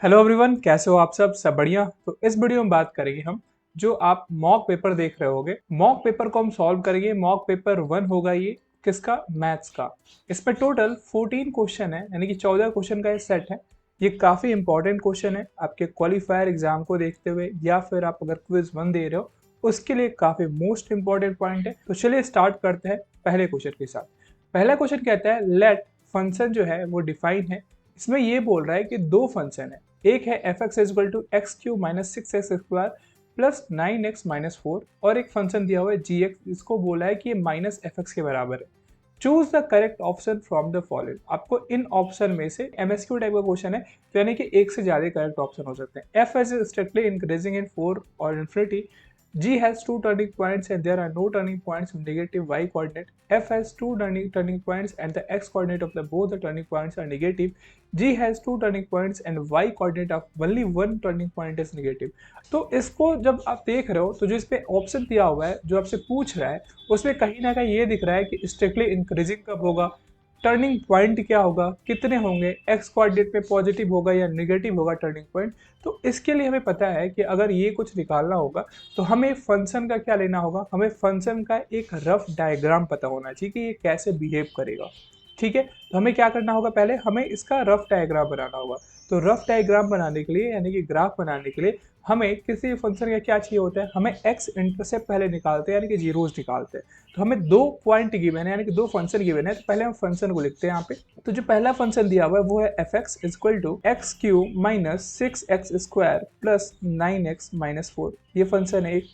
Hello everyone, कैसे हो आप सब बढ़िया। तो इस वीडियो में बात करेंगे हम जो आप मॉक पेपर देख रहे होगे। मॉक पेपर को हम सॉल्व करेंगे। मॉक पेपर 1 होगा ये, किसका? मैथ्स का। इस पे टोटल 14 क्वेश्चन है, यानी कि 14 क्वेश्चन का ये सेट है। ये काफी इंपॉर्टेंट क्वेश्चन है आपके क्वालिफायर एग्जाम को देखते हुए, या फिर आप अगर क्विज 1 दे रहे हो उसके लिए काफी मोस्ट इंपॉर्टेंट पॉइंट है। तो चलिए स्टार्ट करते हैं पहले क्वेश्चन के साथ। पहला क्वेश्चन कहता है लेट फंक्शन जो है वो डिफाइन है। इसमें ये बोल रहा है कि दो फंक्शन है, एक है F X equal to X cube minus six X square plus nine X minus four, और एक फंक्शन दिया हुआ है जी एक्स, इसको बोला है कि ये माइनस एफ एक्स के बराबर है। Choose the correct option from the following. आपको इन ऑप्शन में से एमएसक्यू टाइप का क्वेश्चन है, तो यानी कि एक से ज्यादा करेक्ट ऑप्शन हो सकते हैं। F is strictly increasing in four और infinity. G has two turning points and there are no turning points in negative y coordinate. F has two turning points and the x coordinate of both the turning points are negative. G has two turning points and y coordinate of only one turning point is negative. तो इसको जब आप देख रहे हो तो जो इस पे ऑप्शन दिया हुआ है, जो आपसे पूछ रहा है, उसमें कहीं ना कहीं ये दिख रहा है कि स्ट्रिक्टली इंक्रीजिंग कब होगा, टर्निंग पॉइंट क्या होगा, कितने होंगे, एक्स कोऑर्डिनेट में पॉजिटिव होगा या नेगेटिव होगा टर्निंग पॉइंट। तो इसके लिए हमें पता है कि अगर ये कुछ निकालना होगा तो हमें फंक्शन का क्या लेना होगा, हमें फंक्शन का एक रफ डायग्राम पता होना चाहिए कि ये कैसे बिहेव करेगा। ठीक है, तो हमें क्या करना होगा, पहले हमें इसका रफ डायग्राम बनाना होगा। तो रफ डायग्राम बनाने के लिए यानी कि ग्राफ बनाने के लिए हमें किसी फंक्शन का क्या चाहिए होता है, हमें एक्स इंटरसेप्ट पहले निकालते हैं, यानी कि जीरोस निकालते हैं। तो हमें दो पॉइंट गिवन है, यानी कि दो फंक्शन गिवन है, तो पहले हम फंक्शन को लिखते हैं यहाँ पे। तो जो पहला फंक्शन दिया हुआ है वो है F X equal to X cube minus six X square plus nine X minus four, ये फंक्शन है एक।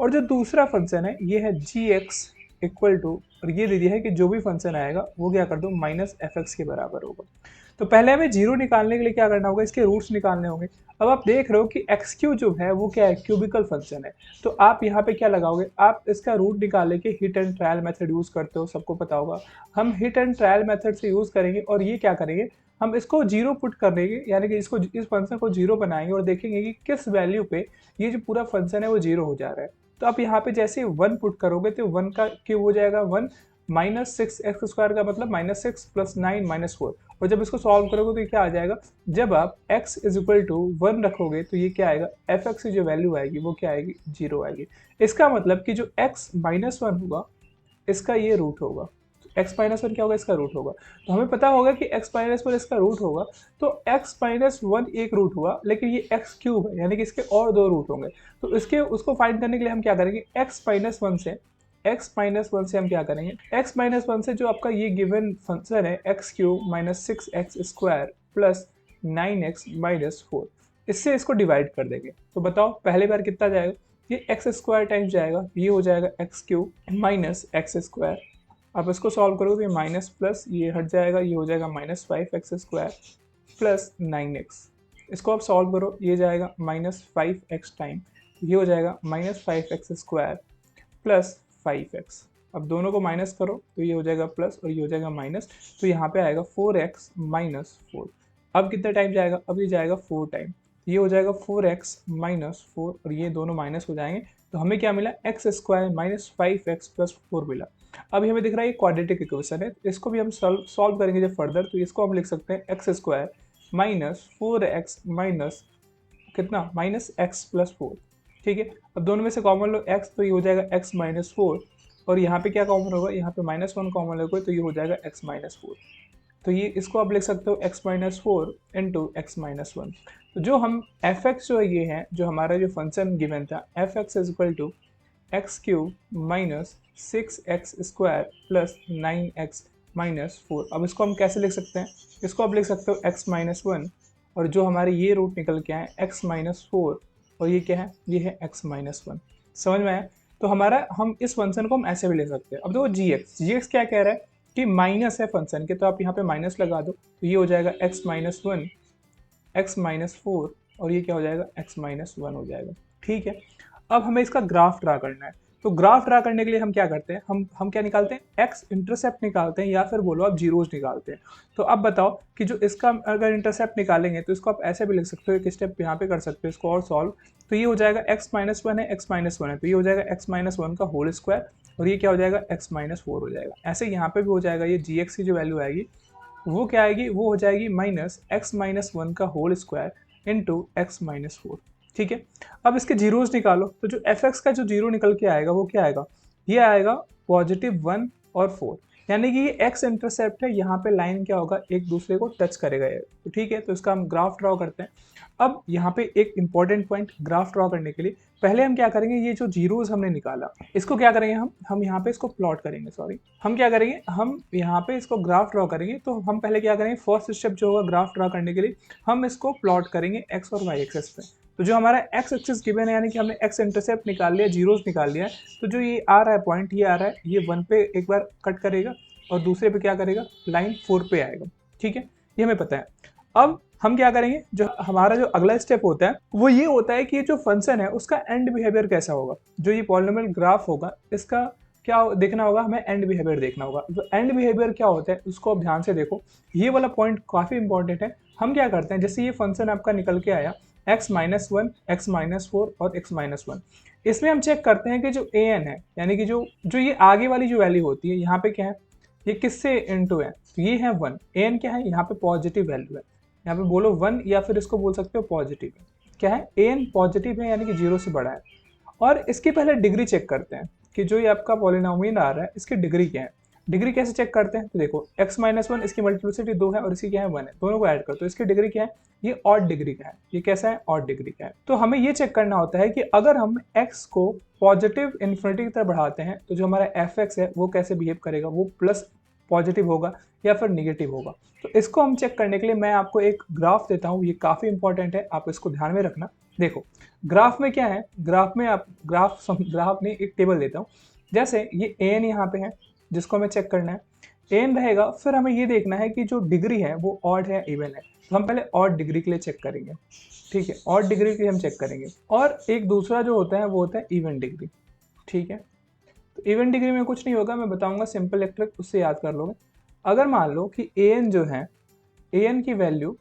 और जो दूसरा फंक्शन है ये है जी एक्स इक्वल टू, और ये दे दिया है कि जो भी फंक्शन आएगा वो क्या कर दो, माइनस एफ एक्स के बराबर होगा। तो पहले हमें जीरो निकालने के लिए क्या करना होगा, इसके रूट्स निकालने होंगे। अब आप देख रहे हो कि एक्स क्यू जो है वो क्या है, क्यूबिकल फंक्शन है। तो आप यहाँ पे क्या लगाओगे, आप इसका रूट निकालने के hit and trial method use करते हो, सबको पता होगा। हम हिट एंड ट्रायल मेथड से यूज करेंगे और ये क्या करेंगे, हम इसको जीरो पुट करेंगे, यानी कि इसको इस फंक्शन को जीरो बनाएंगे और देखेंगे कि किस वैल्यू पे ये जो पूरा फंक्शन है वो जीरो हो जा रहा है। तो आप यहाँ पे जैसे वन पुट करोगे तो वन का क्यूब हो जाएगा one, minus six X square का मतलब minus six plus nine minus four. और जब इसको सॉल्व करोगे तो ये क्या आ जाएगा, जब आप x is equal to one रखोगे तो ये क्या आएगा, एफ एक्स की जो वैल्यू आएगी वो क्या आएगी, जीरो आएगी। इसका मतलब कि जो x माइनस वन होगा इसका ये रूट होगा। x माइनस वन क्या होगा, इसका रूट होगा। तो हमें पता होगा कि x माइनस वन इसका रूट होगा। तो x माइनस वन एक रूट हुआ, लेकिन ये x क्यूब है, यानी कि इसके और दो रूट होंगे। तो इसके उसको फाइंड करने के लिए हम क्या करेंगे, x माइनस वन से हम क्या करेंगे, x माइनस वन से जो आपका ये गिवन फंक्शन है x cube minus six X square plus nine X minus four, इससे इसको डिवाइड कर देंगे। तो बताओ पहले बार कितना जाएगा, ये एक्स स्क्वायर टाइम्स जाएगा, ये हो जाएगा x cube minus x square. आप इसको सॉल्व करोगे तो माइनस प्लस ये हट जाएगा, ये हो जाएगा minus five x square plus nine x. इसको आप सॉल्व करो, ये जाएगा माइनस फाइव एक्स टाइम, ये हो जाएगा minus five x square plus five x. अब दोनों को माइनस करो तो ये हो जाएगा प्लस और ये हो जाएगा माइनस, तो यहाँ पे आएगा फोर एक्स माइनस फोर। अब कितना टाइम जाएगा, अब ये जाएगा फोर टाइम, ये हो जाएगा फोर एक्स माइनस फोर और ये दोनों माइनस हो जाएंगे। तो हमें क्या मिला, x square minus five x plus four मिला। अभी हमें दिख रहा है ये क्वाड्रेटिक इक्वेशन है, इसको भी हम सॉल्व करेंगे जब फर्दर, तो इसको हम लिख सकते हैं x square minus four x minus कितना, माइनस एक्स प्लस फोर। ठीक है, अब दोनों में से कॉमन लो x, तो ये हो जाएगा x माइनस फोर, और यहाँ पे क्या कॉमन होगा, यहाँ पे माइनस वन कॉमन लोगे तो ये हो जाएगा x माइनस फोर। तो ये इसको आप लिख सकते हो x minus four into X minus one. तो जो हम एफ एक्स जो ये है, जो हमारा जो फंक्शन गिवन था F X is equal to X cube minus six X square plus nine X minus four. अब इसको हम कैसे लिख सकते हैं, इसको आप लिख सकते हो x माइनस वन, और जो हमारे ये रूट निकल के आए x माइनस फोर, और ये क्या है, ये है x माइनस वन। समझ में आया? तो हमारा हम इस फंक्शन को हम ऐसे भी ले सकते हैं। अब देखो जी एक्स क्या कह रहा है कि माइनस है फंक्शन के, तो आप यहाँ पे माइनस लगा दो, तो ये हो जाएगा x minus one x minus four, और ये क्या हो जाएगा, x माइनस वन हो जाएगा। ठीक है, अब हमें इसका ग्राफ ड्रा करना है। तो ग्राफ ड्रा करने के लिए हम क्या करते हैं, हम क्या निकालते हैं, एक्स इंटरसेप्ट निकालते हैं, या फिर बोलो आप जीरोज निकालते हैं। तो अब बताओ कि जो इसका अगर इंटरसेप्ट निकालेंगे तो इसको आप ऐसे भी लिख सकते हो, एक स्टेप यहाँ पे कर सकते हो इसको और सॉल्व। तो ये हो जाएगा एक्स माइनस वन है, एक्स माइनस वन है, तो ये हो जाएगा एक्स माइनस वन का होल स्क्वायर, और ये क्या हो जाएगा, एक्स माइनस फोर हो जाएगा। ऐसे यहाँ पे भी हो जाएगा, ये जी एक्स की जो वैल्यू आएगी वो क्या आएगी, वो हो जाएगी माइनस एक्स माइनस वन का whole square into X minus 4। ठीक है, अब इसके जीरोस निकालो, तो जो एफ एक्स का जो जीरो निकल के आएगा वो क्या आएगा, ये आएगा +1 और 4, यानी कि ये एक्स इंटरसेप्ट है, यहाँ पे लाइन क्या होगा, एक दूसरे को टच करेगा ये। तो ठीक है, तो इसका हम ग्राफ ड्रॉ करते हैं। अब यहाँ पे एक इंपॉर्टेंट पॉइंट, ग्राफ ड्रॉ करने के लिए पहले हम क्या करेंगे, ये जो जीरोस हमने निकाला इसको क्या करेंगे, हम यहाँ पे इसको प्लॉट करेंगे, सॉरी हम क्या करेंगे, हम यहाँ पे इसको ग्राफ ड्रॉ करेंगे। तो हम पहले क्या करेंगे, फर्स्ट स्टेप जो होगा ग्राफ ड्रॉ करने के लिए, हम इसको प्लॉट करेंगे एक्स और वाई एक्सेस पे। तो जो हमारा एक्स एक्सिस गिवन है, यानी कि हमने एक्स इंटरसेप्ट निकाल लिया, जीरोस निकाल लिया है, तो जो ये आ रहा है पॉइंट, ये आ रहा है, ये 1 पे एक बार कट करेगा और दूसरे पे क्या करेगा, लाइन 4 पे आएगा। ठीक है, ये हमें पता है। अब हम क्या करेंगे, जो हमारा जो अगला स्टेप होता है वो ये होता है कि ये जो फंक्शन है उसका एंड बिहेवियर कैसा होगा। जो ये पॉलिनोमियल ग्राफ होगा इसका क्या देखना होगा, हमें एंड बिहेवियर देखना होगा। तो एंड बिहेवियर क्या होता है उसको आप ध्यान से देखो, ये वाला पॉइंट काफी इंपॉर्टेंट है। हम क्या करते हैं, जैसे ये फंक्शन आपका निकल के आया x-1, x-4 और x-1, इसमें हम चेक करते हैं कि जो an है, यानी कि जो ये आगे वाली जो वैल्यू होती है, यहाँ पे क्या है, ये किससे इनटू है, तो ये है 1। an क्या है, यहाँ पे पॉजिटिव वैल्यू है, यहाँ पे बोलो 1 या फिर इसको बोल सकते हो पॉजिटिव है। क्या है, an पॉजिटिव है, यानी कि 0 से बड़ा है। और इसकी पहले डिग्री चेक करते हैं कि जो ये आपका पॉलिनोमियल आ रहा है इसकी डिग्री क्या है। डिग्री कैसे चेक करते हैं, तो देखो x-1 इसकी मल्टीप्लिसिटी 2 है और इसकी क्या है 1 है, दोनों को ऐड करो तो इसकी डिग्री क्या है, ये ऑड डिग्री का है। ये कैसा है, ऑड डिग्री का है। तो हमें ये चेक करना होता है कि अगर हम x को पॉजिटिव इन्फिनिटी की तरफ बढ़ाते हैं तो जो हमारा एफ एक्स है वो कैसे बिहेव करेगा, वो प्लस पॉजिटिव होगा या फिर निगेटिव होगा। तो इसको हम चेक करने के लिए मैं आपको एक ग्राफ देता हूँ, ये काफ़ी इंपॉर्टेंट है, आप इसको ध्यान में रखना। देखो ग्राफ में क्या है, ग्राफ में आप ग्राफ में एक टेबल देता हूँ। जैसे ये एन यहाँ पे है जिसको हमें चेक करना है, एन रहेगा, फिर हमें ये देखना है कि जो डिग्री है वो ऑड है इवन है। तो हम पहले ऑड डिग्री के लिए चेक करेंगे। ठीक है, ऑड डिग्री के लिए हम चेक करेंगे। और एक दूसरा जो होता है वो होता है इवन डिग्री। ठीक है, तो इवन डिग्री में कुछ नहीं होगा, मैं बताऊंगा सिंपल एक ट्रिक, उससे याद कर लोगे। अगर मान लो कि an जो है, an की वैल्यू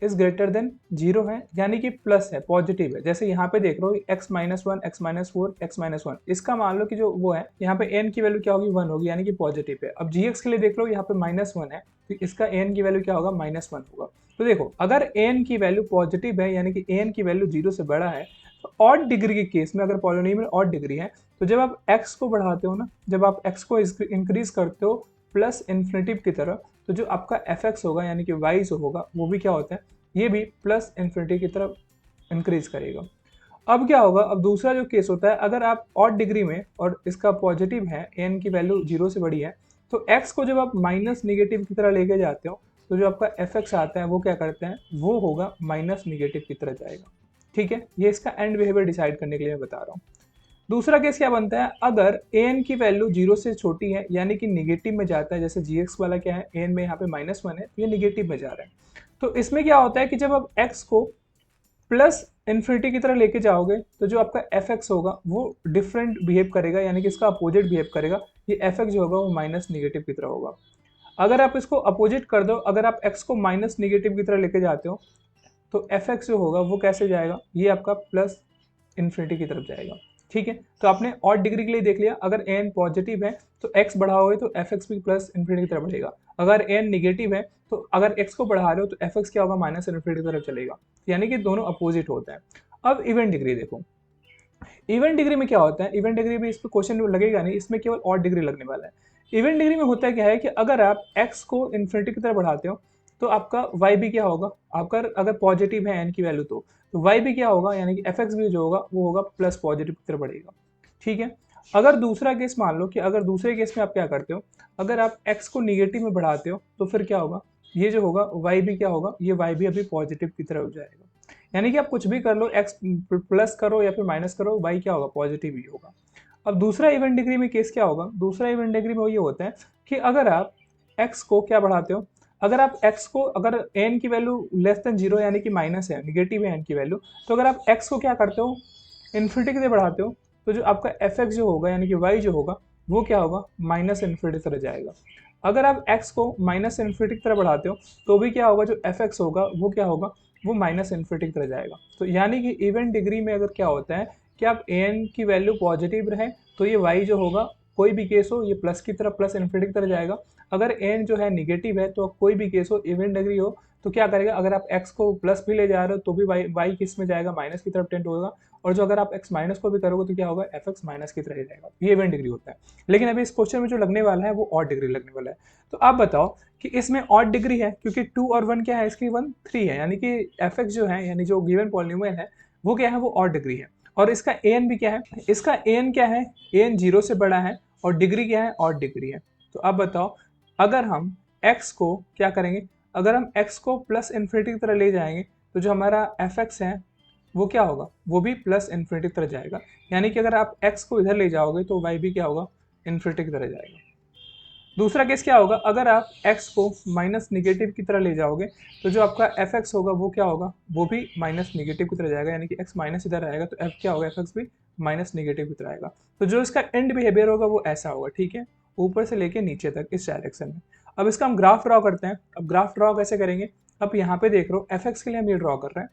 इज ग्रेटर देन 0 है, यानी कि प्लस है, पॉजिटिव है। जैसे यहाँ पे देख रहे हो x-1, x-4, x-1, इसका मान लो कि जो वो है यहाँ पे n की वैल्यू क्या होगी, 1 होगी, यानी कि पॉजिटिव है। अब gx के लिए देख लो, यहाँ पे -1 है, तो इसका n की वैल्यू क्या होगा, -1 होगा। तो देखो अगर n की वैल्यू पॉजिटिव है, यानी कि n की वैल्यू 0 से बड़ा है, तो ऑड डिग्री के केस में, अगर पॉलिनोमियल ऑड डिग्री है, तो जब आप x को बढ़ाते हो ना, जब आप x को इंक्रीज करते हो प्लस इन्फिनिटिव की तरफ, तो जो आपका एफ एक्स होगा यानी कि y जो होगा वो भी क्या होता है, ये भी प्लस इन्फिनिटी की तरफ इंक्रीज करेगा। अब क्या होगा, अब दूसरा जो केस होता है, अगर आप ऑड डिग्री में और इसका पॉजिटिव है, n की वैल्यू 0 से बड़ी है, तो x को जब आप माइनस निगेटिव की तरह लेके जाते हो, तो जो आपका एफ एक्स आता है वो क्या करते हैं, वो होगा माइनस निगेटिव की तरह जाएगा। ठीक है, ये इसका एंड बिहेवियर डिसाइड करने के लिए मैं बता रहा हूँ। दूसरा केस क्या बनता है, अगर an की वैल्यू 0 से छोटी है, यानी कि निगेटिव में जाता है, जैसे gx वाला क्या है, an में यहाँ पे -1 है, तो ये निगेटिव में जा रहा है। तो इसमें क्या होता है कि जब आप x को प्लस इन्फिनिटी की तरह लेके जाओगे, तो जो आपका एफ एक्स होगा वो डिफरेंट बिहेव करेगा, यानी कि इसका अपोजिट बिहेव करेगा। ये एफ एक्स जो होगा वो माइनस निगेटिव की तरह होगा। अगर आप इसको अपोजिट कर दो, अगर आप x को माइनस निगेटिव की तरह लेके जाते हो, तो एफ एक्स जो होगा वो कैसे जाएगा, ये आपका प्लस इन्फिनिटी की तरफ जाएगा। ठीक है, तो आपने ऑड डिग्री के लिए देख लिया, अगर n पॉजिटिव है तो x बढ़ाओगे तो एफ एक्स भी प्लस इन्फिनिटी की तरफ बढ़ेगा। अगर n निगेटिव है तो अगर x को बढ़ा रहे हो तो एफ एक्स क्या होगा, माइनस इन्फिनिटी की तरफ चलेगा, यानी कि दोनों अपोजिट होता है। अब इवन डिग्री देखो, इवन डिग्री में क्या होता है, इवन डिग्री में इस पर क्वेश्चन लगेगा नहीं, इसमें केवल ऑड डिग्री लगने वाला है। इवन डिग्री में होता क्या है कि अगर आप x को इन्फिनिटी की तरफ बढ़ाते हो तो आपका y भी क्या होगा, आपका अगर पॉजिटिव है n की वैल्यू तो y भी क्या होगा, यानी कि एफ एक्स भी जो होगा वो होगा प्लस पॉजिटिव की तरफ बढ़ेगा। ठीक है, अगर दूसरा केस मान लो कि अगर दूसरे केस में आप क्या करते हो, अगर आप x को निगेटिव में बढ़ाते हो तो फिर क्या होगा, ये जो होगा y भी क्या होगा, ये y भी अभी पॉजिटिव की तरफ जाएगा। यानी कि आप कुछ भी कर लो, x प्लस करो या फिर माइनस करो, y क्या होगा, पॉजिटिव ही होगा। अब दूसरा इवन डिग्री में केस क्या होगा, दूसरा इवन डिग्री में ये होता है कि अगर आप x को क्या बढ़ाते हो, अगर आप x को, अगर n की वैल्यू लेस देन 0 यानी कि माइनस है, निगेटिव है n की वैल्यू, तो अगर आप x को क्या करते हो, इन्फिनिटी की तरफ बढ़ाते हो, तो जो आपका एफ एक्स जो होगा यानी कि y जो होगा वो क्या होगा, माइनस इन्फिनिटी की तरफ जाएगा। अगर आप x को माइनस इन्फिनिटी की तरफ बढ़ाते हो तो भी क्या होगा, जो एफ एक्स होगा वो क्या होगा, वो माइनस इन्फिनिटी की तरह जाएगा। तो यानी कि इवन डिग्री में अगर क्या होता है कि आप an की वैल्यू पॉजिटिव रहे तो ये y जो होगा, कोई भी केस हो, ये प्लस की तरफ, प्लस इन्फिनिटी की तरह जाएगा। अगर n जो है निगेटिव है तो कोई भी केस हो, इवन डिग्री हो, तो क्या करेगा, अगर आप x को प्लस भी ले जा रहे हो तो भी y किस में जाएगा, माइनस की तरफ टेंड होगा, और जो अगर आप x माइनस को भी करोगे तो क्या होगा, fx माइनस की तरह ही जाएगा। ये इवन डिग्री होता है। लेकिन अभी इस क्वेश्चन में जो लगने वाला है वो ऑड डिग्री लगने वाला है। तो आप बताओ कि इसमें ऑड डिग्री है क्योंकि 2 और 1 क्या है, इसकी 1 3 है, यानी कि fx जो है यानी जो गिवन पॉलिनोमियल है वो क्या है, वो ऑड डिग्री है। और इसका an भी क्या है, इसका an क्या है, an 0 से बड़ा है और डिग्री क्या है, ऑड डिग्री है। तो अब बताओ अगर हम x को क्या करेंगे, अगर हम x को प्लस इन्फिनिटी की तरह ले जाएंगे तो जो हमारा fx है वो क्या होगा, वो भी प्लस इन्फिनिटी की तरह जाएगा। यानी कि अगर आप x को इधर ले जाओगे तो y भी क्या होगा, इन्फिनिटी की तरह जाएगा। दूसरा केस क्या होगा, अगर आप x को माइनस निगेटिव की तरह ले जाओगे तो जो आपका fx होगा वो क्या होगा, वो भी माइनस निगेटिव की तरह जाएगा। यानी कि x माइनस इधर आएगा तो f क्या होगा, fx भी माइनस निगेटिव की तरह आएगा। तो जो इसका एंड बिहेवियर होगा वो ऐसा होगा, ठीक है, ऊपर से लेके नीचे तक इस डायरेक्शन में। अब इसका हम ग्राफ ड्रॉ करते हैं। अब ग्राफ ड्रॉ कैसे करेंगे, अब यहाँ पे देख लो fx के लिए हम ये ड्रॉ कर रहे हैं।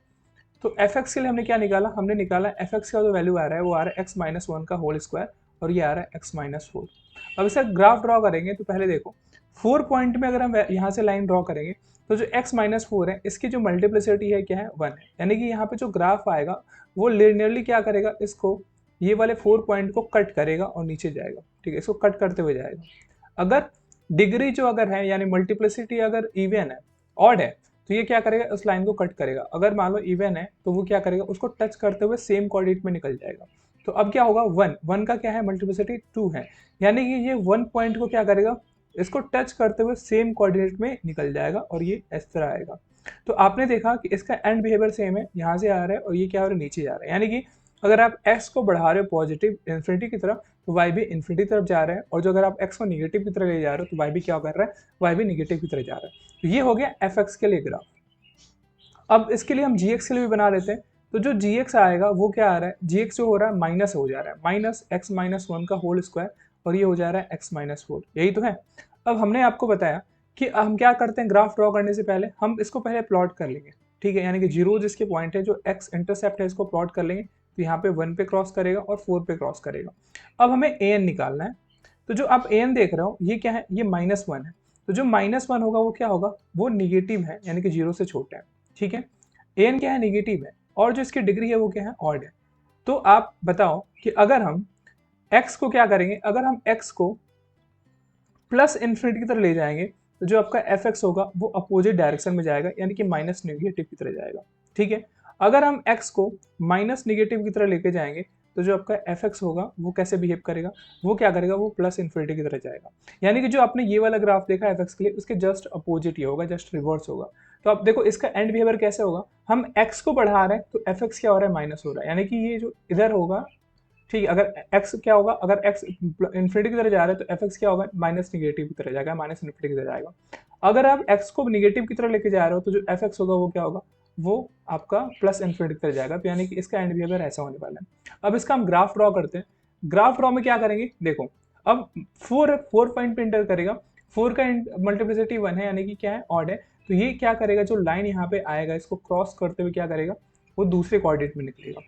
तो fx के लिए हमने क्या निकाला, हमने निकाला fx का जो वैल्यू आ रहा है वो आ रहा है x माइनस 1 का होल स्क्वायर और ये आ रहा है x माइनस 4। अब इसका ग्राफ ड्रॉ करेंगे तो पहले देखो 4 पॉइंट में अगर हम यहाँ से लाइन ड्रॉ करेंगे तो जो x माइनस 4 है इसकी जो मल्टीप्लिसिटी है क्या है, 1 है। यानी कि यहाँ पे जो ग्राफ आएगा वो लिनियरली क्या करेगा, इसको ये वाले 4 पॉइंट को कट करेगा और नीचे जाएगा, ठीक है, इसको कट करते हुए जाएगा। अगर डिग्री जो अगर है यानी मल्टीप्लिसिटी अगर इवन है, ऑड है, तो ये क्या करेगा, उस लाइन को कट करेगा। अगर मान लो इवन है तो वो क्या करेगा, उसको टच करते हुए सेम कोऑर्डिनेट में निकल जाएगा। तो अब क्या होगा, 1 का क्या है, मल्टीप्लिसिटी 2 है, यानी कि ये 1 पॉइंट को क्या करेगा, इसको टच करते हुए सेम कोऑर्डिनेट में निकल जाएगा और ये इस तरह आएगा। तो आपने देखा कि इसका एंड बिहेवियर सेम है, यहाँ से आ रहा है और ये क्या हो रहा है, नीचे जा रहा है। यानी कि अगर आप x को बढ़ा रहे हो पॉजिटिव इन्फिनिटी की तरफ तो y भी इन्फिनिटी की तरफ जा रहा है, और जो अगर आप x को निगेटिव की तरफ ले जा रहे हो तो y भी क्या कर रहा है, y भी निगेटिव की तरफ जा रहा है। तो ये हो गया fx के लिए ग्राफ। अब इसके लिए हम gx के लिए भी बना लेते हैं। तो जो gx आएगा वो क्या आ रहा है, gx जो हो रहा है माइनस हो जा रहा है, माइनस x माइनस 1 का होल स्क्वायर और ये हो जा रहा है x माइनस 4, यही तो है। अब हमने आपको बताया कि हम क्या करते हैं, ग्राफ ड्रॉ करने से पहले हम इसको पहले प्लॉट कर लेंगे, ठीक है, यानी कि जीरो जिसके पॉइंट है, जो x इंटरसेप्ट है इसको प्लॉट कर लेंगे। तो यहाँ पे 1 पे क्रॉस करेगा और 4 पे क्रॉस करेगा। अब हमें an निकालना है। तो जो आप an देख रहे हो ये क्या है, ये -1 है। तो जो -1 होगा वो क्या होगा, वो निगेटिव है, यानी कि 0 से छोटा है, ठीक है। an क्या है, निगेटिव है, और जो इसकी डिग्री है वो क्या है, ऑड है। तो आप बताओ कि अगर हम x को क्या करेंगे, अगर हम x को प्लस इन्फिनिटी की तरह ले जाएंगे तो जो आपका fx होगा वो अपोजिट डायरेक्शन में जाएगा, यानी कि माइनस निगेटिव की तरह जाएगा, ठीक है। अगर हम x को माइनस निगेटिव की तरह लेके जाएंगे तो जो आपका fx होगा वो कैसे बिहेव करेगा, वो क्या करेगा, वो प्लस इन्फिनिटी की तरह जाएगा। यानी कि जो आपने ये वाला ग्राफ देखा fx के लिए उसके जस्ट अपोजिट ये होगा, जस्ट रिवर्स होगा। तो आप देखो इसका एंड बिहेवियर कैसे होगा, हम x को बढ़ा रहे हैं तो fx क्या हो रहा है, माइनस हो रहा है, यानी कि ये जो इधर होगा, ठीक है। अगर x क्या होगा, अगर x इन्फिनिटी की तरह जा रहा है तो fx क्या होगा, माइनस निगेटिव की तरह जाएगा, माइनस इन्फिनिटी की तरह जाएगा। अगर आप x को निगेटिव की तरह लेके जा रहे हो तो जो fx होगा वो क्या होगा, वो आपका प्लस इन्फिनिटी की तरह जाएगा। तो यानी कि इसका एंड बिहेवियर ऐसा होने वाला है। अब इसका हम ग्राफ ड्रॉ करते हैं। ग्राफ ड्रॉ में क्या करेंगे, देखो अब 4 पॉइंट पे इंटर करेगा, 4 का मल्टीप्लिसिटी 1 है, यानी कि क्या है, ऑड है। तो ये क्या करेगा, जो लाइन यहाँ पे आएगा इसको क्रॉस करते हुए क्या करेगा, वो दूसरे कोऑर्डिनेट में निकलेगा।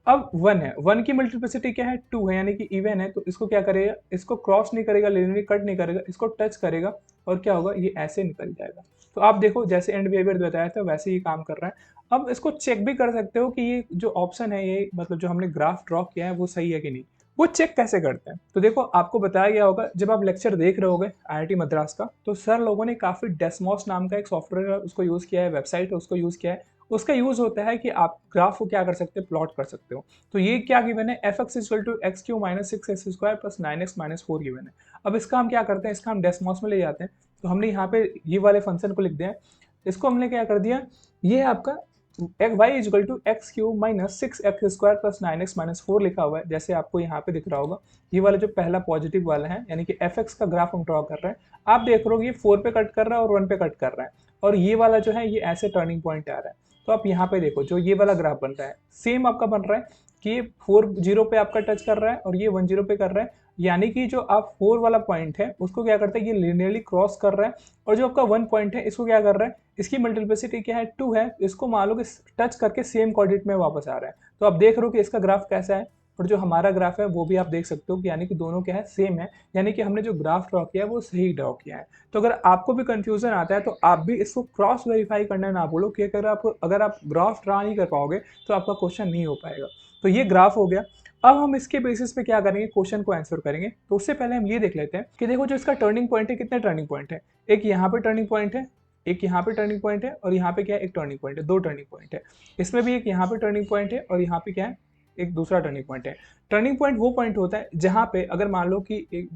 अब 1 है, 1 की मल्टीप्लिसिटी क्या है, 2 है, यानी कि इवन है। तो इसको क्या करेगा, इसको क्रॉस नहीं करेगा, लिनियरली कट नहीं करेगा, इसको टच करेगा और क्या होगा, ये ऐसे निकल जाएगा। तो आप देखो जैसे एंड बिहेवियर बताया था वैसे ही काम कर रहा है। अब इसको चेक भी कर सकते हो कि ये जो ऑप्शन है, ये मतलब जो हमने ग्राफ ड्रॉ किया है वो सही है कि नहीं। वो चेक कैसे करते हैं, तो देखो आपको बताया गया होगा जब आप लेक्चर देख रहे होगे IIT मद्रास का, तो सर लोगों ने काफ़ी डेस्मॉस नाम का एक सॉफ्टवेयर उसको यूज़ किया है, वेबसाइट है उसको यूज़ किया है। उसका यूज होता है कि आप ग्राफ को क्या कर सकते हैं, प्लॉट कर सकते हो। तो ये क्या गिवन है, fx equal to X cube minus 6x square plus 9x minus 4 given है। अब इसका हम क्या करते हैं, इसका हम डेस्मॉस में ले जाते हैं। तो हमने यहाँ पे ये वाले फंक्शन को लिख दिया है, इसको हमने क्या कर दिया, ये आपका y equal to X cube minus 6x square plus 9x minus 4 लिखा हुआ है, जैसे आपको यहाँ पे दिख रहा होगा। ये वाला जो पहला पॉजिटिव वाला है, यानी कि fx का ग्राफ हम ड्रॉ कर रहे हैं। आप देख रहे हो ये 4 पे कट कर रहा है और 1 पे कट कर रहा है, और ये वाला जो है ये ऐसे टर्निंग पॉइंट आ रहा है। तो आप यहाँ पे देखो जो ये वाला ग्राफ बन रहा है सेम आपका बन रहा है कि ये 4 0 पे आपका टच कर रहा है और ये 1 0 पे कर रहा है। यानी कि जो आप 4 वाला पॉइंट है उसको क्या करता है, ये लिनियरली क्रॉस कर रहा है, और जो आपका 1 पॉइंट है इसको क्या कर रहा है, इसकी मल्टीप्लिसिटी क्या है, 2 है, इसको मान लो कि टच करके सेम कोऑर्डिनेट में वापस आ रहा है। तो आप देख रहे हो कि इसका ग्राफ कैसा है, और जो हमारा ग्राफ है वो भी आप देख सकते हो कि यानी कि दोनों क्या है, सेम है, यानी कि हमने जो ग्राफ ड्रॉ किया है वो सही ड्रॉ किया है। तो अगर आपको भी कंफ्यूजन आता है तो आप भी इसको क्रॉस वेरीफाई करना ना भूलो कि अगर आप ग्राफ ड्रॉ नहीं कर पाओगे तो आपका क्वेश्चन नहीं हो पाएगा। तो ये ग्राफ हो गया। अब हम इसके बेसिस पे क्या करेंगे, क्वेश्चन को आंसर करेंगे। तो उससे पहले हम ये देख लेते हैं कि देखो जो इसका टर्निंग पॉइंट है, कितने टर्निंग पॉइंट है, एक यहाँ पे टर्निंग पॉइंट है, एक यहाँ पे टर्निंग पॉइंट है, और यहाँ पे क्या है, एक टर्निंग पॉइंट है, दो टर्निंग पॉइंट है। इसमें भी एक यहाँ पे टर्निंग पॉइंट है और यहाँ पे क्या है, एक दूसरा टर्निंग पॉइंट है। टर्निंग पॉइंट वो पॉइंट होता है जहाँ पे अगर मान लो कि एक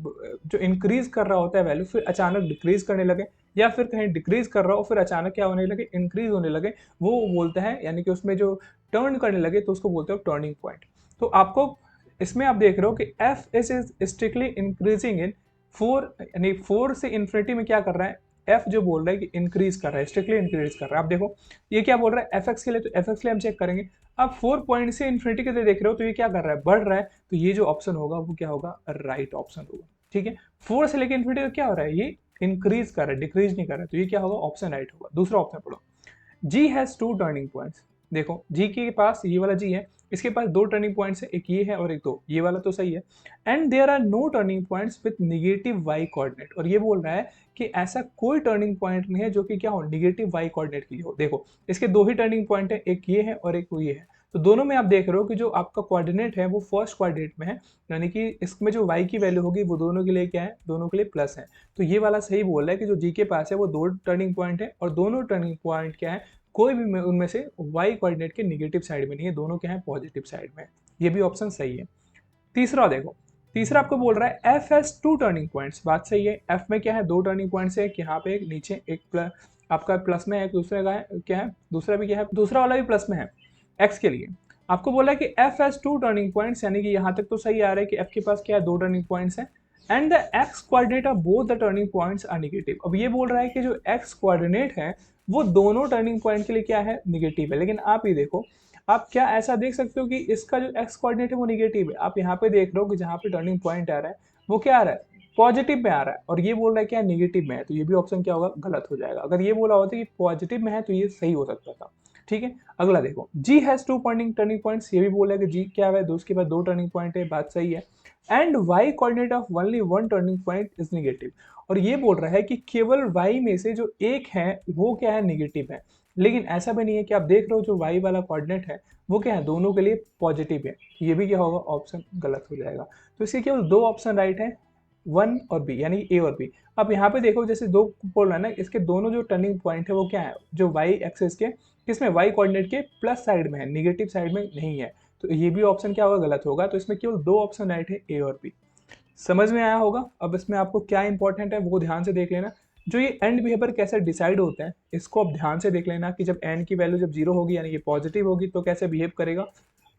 जो इंक्रीज कर रहा होता है वैल्यू, फिर अचानक डिक्रीज करने लगे, या फिर कहीं डिक्रीज कर रहा हो फिर अचानक क्या होने लगे, इंक्रीज होने लगे, वो बोलते हैं, यानी कि उसमें जो टर्न करने लगे तो उसको बोलते हो टर्निंग पॉइंट। तो आपको इसमें आप देख रहे हो कि F is strictly increasing in 4, यानी 4 से इन्फिनिटी में क्या कर रहा है, एफ जो बोल रहा है कि इंक्रीज कर रहा है, स्ट्रिक्टली इंक्रीज कर रहा है। आप देखो ये क्या बोल रहा है एफ एक्स के लिए, तो एफ एक्स के लिए हम चेक करेंगे। अब 4 पॉइंट से इन्फिनिटी के लिए देख रहे हो तो ये क्या कर रहा है, बढ़ रहा है, तो ये जो ऑप्शन होगा वो क्या होगा, राइट ऑप्शन होगा। ठीक है, 4 से लेकर इन्फिनिटी तो क्या हो रहा है, ये इंक्रीज कर रहा है, डिक्रीज नहीं कर रहा है, तो ये क्या होगा, ऑप्शन राइट होगा। दूसरा ऑप्शन पढ़ो, जी हैज 2 टर्निंग पॉइंट्स। देखो जी के पास ये वाला जी है, इसके पास 2 टर्निंग पॉइंट्स है, एक ये है और एक दो, ये वाला तो सही है। And there are no turning points with negative Y coordinate, और ये बोल रहा है कि ऐसा कोई टर्निंग पॉइंट नहीं है जो कि क्या हो, नेगेटिव वाई कोऑर्डिनेट की हो। देखो इसके दो ही टर्निंग पॉइंट है, एक ये है और एक वो ये है। तो दोनों में आप देख रहे हो कि जो आपका कोऑर्डिनेट है वो फर्स्ट कोऑर्डिनेट में है, यानी कि इसमें जो y की वैल्यू होगी वो दोनों के लिए क्या है, दोनों के लिए प्लस है। तो ये वाला सही बोल रहा है कि जो जी के पास है वो 2 टर्निंग पॉइंट है, और दोनों टर्निंग पॉइंट क्या है, कोई भी उनमें से y कोऑर्डिनेट के नेगेटिव साइड में नहीं है, दोनों क्या है, पॉजिटिव साइड में है। ये भी ऑप्शन सही है। तीसरा देखो, तीसरा आपको बोल रहा है एफ हैज 2 टर्निंग पॉइंट्स, बात सही है। एफ में क्या है, 2 टर्निंग पॉइंट्स है, यहाँ पे एक नीचे एक प्लस, आपका प्लस में है, एक दूसरे का है क्या है, दूसरा भी क्या है, दूसरा वाला भी प्लस में है एक्स के लिए। आपको बोला है कि एफ हैज 2 टर्निंग पॉइंट्स, यानी कि यहाँ तक तो सही आ रहा है कि एफ के पास क्या है, 2 टर्निंग पॉइंट्स है। And the X coordinate of both the turning points are negative. अब ये बोल रहा है कि जो एक्स कोऑर्डिनेट है वो दोनों टर्निंग पॉइंट के लिए क्या है, नेगेटिव है। लेकिन आप ये देखो, आप क्या ऐसा देख सकते हो कि इसका जो एक्स कोऑर्डिनेट है वो नेगेटिव है। आप यहाँ पे देख रहे हो कि जहाँ पे टर्निंग पॉइंट आ रहा है वो क्या आ रहा है, पॉजिटिव में आ रहा है, और ये बोल रहा है क्या, नेगेटिव में है। तो ये भी ऑप्शन क्या होगा, गलत हो जाएगा। अगर ये बोला होता कि पॉजिटिव में है तो ये सही हो सकता था। ठीक है, अगला देखो, जी हैज 2 पॉइंटिंग टर्निंग पॉइंट्स, ये भी बोला है कि जी क्या है, उसके बाद 2 टर्निंग पॉइंट है, बात सही है। And Y coordinate of only 1 turning point is negative, और ये बोल रहा है कि केवल y में से जो एक है वो क्या है, नेगेटिव है। लेकिन ऐसा भी नहीं है कि आप देख रहे हो जो y वाला कोऑर्डिनेट है वो क्या है, दोनों के लिए पॉजिटिव है। ये भी क्या होगा, ऑप्शन गलत हो जाएगा। तो इसके केवल 2 ऑप्शन राइट है, 1 और बी, यानी ए और बी। अब यहाँ पे देखो जैसे 2 बोल रहा है ना, इसके दोनों जो टर्निंग पॉइंट है वो क्या है, जो y एक्सिस के, किसमें, y कोऑर्डिनेट के प्लस साइड में है, नेगेटिव साइड में नहीं है। तो ये भी ऑप्शन क्या होगा, गलत होगा। तो इसमें केवल 2 ऑप्शन राइट है, ए और बी। समझ में आया होगा। अब इसमें आपको क्या इंपॉर्टेंट है वो ध्यान से देख लेना। जो ये एंड बिहेवियर कैसे डिसाइड होता है इसको आप ध्यान से देख लेना कि जब एन की वैल्यू जब 0 होगी यानी कि पॉजिटिव होगी तो कैसे बिहेव करेगा,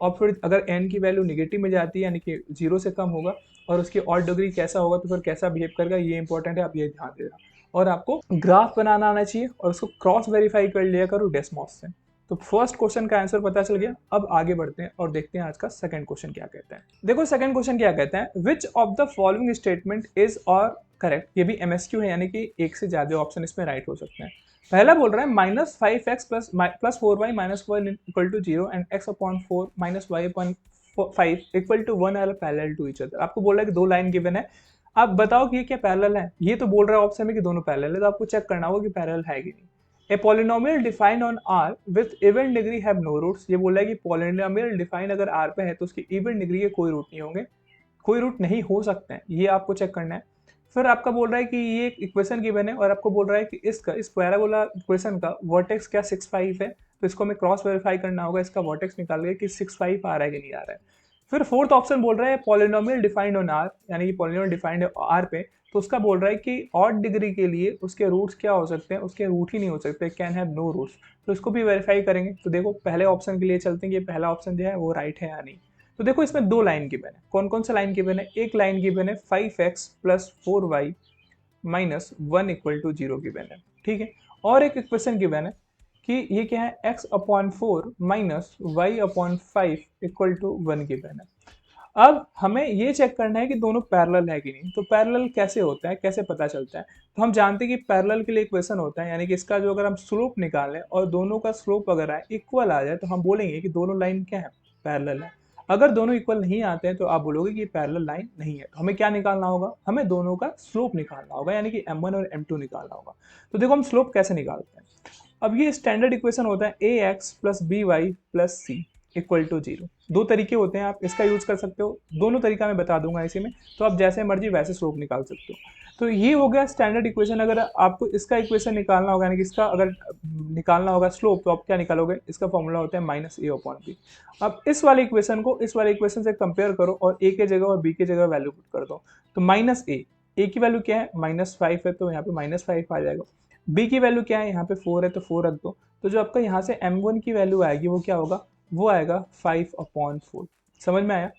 और फिर अगर एन की वैल्यू निगेटिव में जाती है यानी कि 0 से कम होगा और उसकी ऑड डिग्री कैसा होगा तो फिर कैसा बिहेव करेगा, ये इंपॉर्टेंट है, आप ये ध्यान देना। और आपको ग्राफ बनाना आना चाहिए और उसको क्रॉस वेरीफाई कर लिया करो डेस्मॉस से। तो फर्स्ट क्वेश्चन का आंसर पता चल गया। अब आगे बढ़ते हैं और देखते हैं आज का सेकंड क्वेश्चन क्या कहता है। देखो सेकंड क्वेश्चन क्या कहता है, which of the following statement is और करेक्ट। ये भी एमएसक्यू है यानी कि एक से ज्यादा ऑप्शन इसमें राइट हो सकते हैं। पहला बोल रहा है -5x plus 4y minus 1 equal to 0 and x upon 4 minus y upon 5 equal to 1 are parallel to each other. आपको बोल रहा है कि 2 लाइन गिवन है, आप बताओ कि ये क्या पैरेलल है। ये तो बोल रहा है ऑप्शन में कि दोनों पैरेलल है, तो आपको चेक करना होगा कि पैरेलल है कि नहीं। A polynomial defined on R with even degree have no roots। ये बोल रहा है कि polynomial defined अगर R पे है तो उसकी even डिग्री के कोई रूट नहीं होंगे, कोई रूट नहीं हो सकते हैं, ये आपको चेक करना है। फिर आपका बोल रहा है कि ये एक इक्वेशन गिवन है और आपको बोल रहा है कि इसका इस पैराबोला इक्वेशन का वर्टेक्स क्या 6,5 है, तो इसको हमें क्रॉस वेरीफाई करना होगा, इसका वर्टेक्स निकाल के कि 6,5 आ रहा है कि नहीं आ रहा है। फिर फोर्थ ऑप्शन बोल रहा है पॉलिनोमियल डिफाइंड ऑन आर, यानी कि पॉलिनोमियल डिफाइंड है आर पे, तो उसका बोल रहा है कि ऑड डिग्री के लिए उसके रूट्स क्या हो सकते हैं, उसके रूट ही नहीं हो सकते, कैन हैव नो रूट्स। तो इसको भी वेरीफाई करेंगे। तो देखो पहले ऑप्शन के लिए चलते हैं कि पहला ऑप्शन जो है वो राइट है या नहीं। तो देखो इसमें 2 लाइन गिवन है, कौन कौन सा लाइन गिवन है, एक लाइन गिवन है 5x plus 4y minus 1 equal to 0 given है, ठीक है। और एक इक्वेशन गिवन है कि ये क्या है, x upon 4 minus Y upon 5 equal to 1 given है। अब हमें ये चेक करना है कि दोनों पैरेलल है कि नहीं। तो पैरेलल कैसे होता है, कैसे पता चलता है, तो हम जानते हैं कि पैरेलल के लिए इक्वेशन होता है, यानी कि इसका जो अगर हम स्लोप निकालें और दोनों का स्लोप अगर आए इक्वल आ जाए तो हम बोलेंगे कि दोनों लाइन क्या है, पैरेलल है। अगर दोनों इक्वल नहीं आते हैं तो आप बोलोगे कि ये पैरेलल लाइन नहीं है। तो हमें क्या निकालना होगा, हमें दोनों का स्लोप निकालना होगा, यानी कि m1 और m2 निकालना होगा। तो देखो हम स्लोप कैसे निकालते हैं। अब ये स्टैंडर्ड इक्वेशन होता है ax plus B Y plus C equal to 0। दो तरीके होते हैं, आप इसका यूज कर सकते हो, दोनों तरीका मैं बता दूंगा इसी में, तो आप जैसे मर्जी वैसे स्लोप निकाल सकते हो। तो ये हो गया स्टैंडर्ड इक्वेशन। अगर आपको इसका इक्वेशन निकालना होगा, यानी कि इसका अगर निकालना होगा स्लोप, तो आप क्या निकालोगे, इसका फॉर्मूला होता है माइनस ए अपॉन बी। अब इस वाले इक्वेशन को इस वाले इक्वेशन से कंपेयर करो और ए के जगह और बी की जगह वैल्यू पुट कर दो। तो माइनस ए की वैल्यू क्या है, -5 है, तो यहाँ पे -5 आ जाएगा। बी की वैल्यू क्या है, यहाँ पे 4 है, तो 4 रख दो। तो जो आपका यहाँ से m1 की वैल्यू आएगी वो क्या होगा, वो आएगा 5/4। समझ में आया।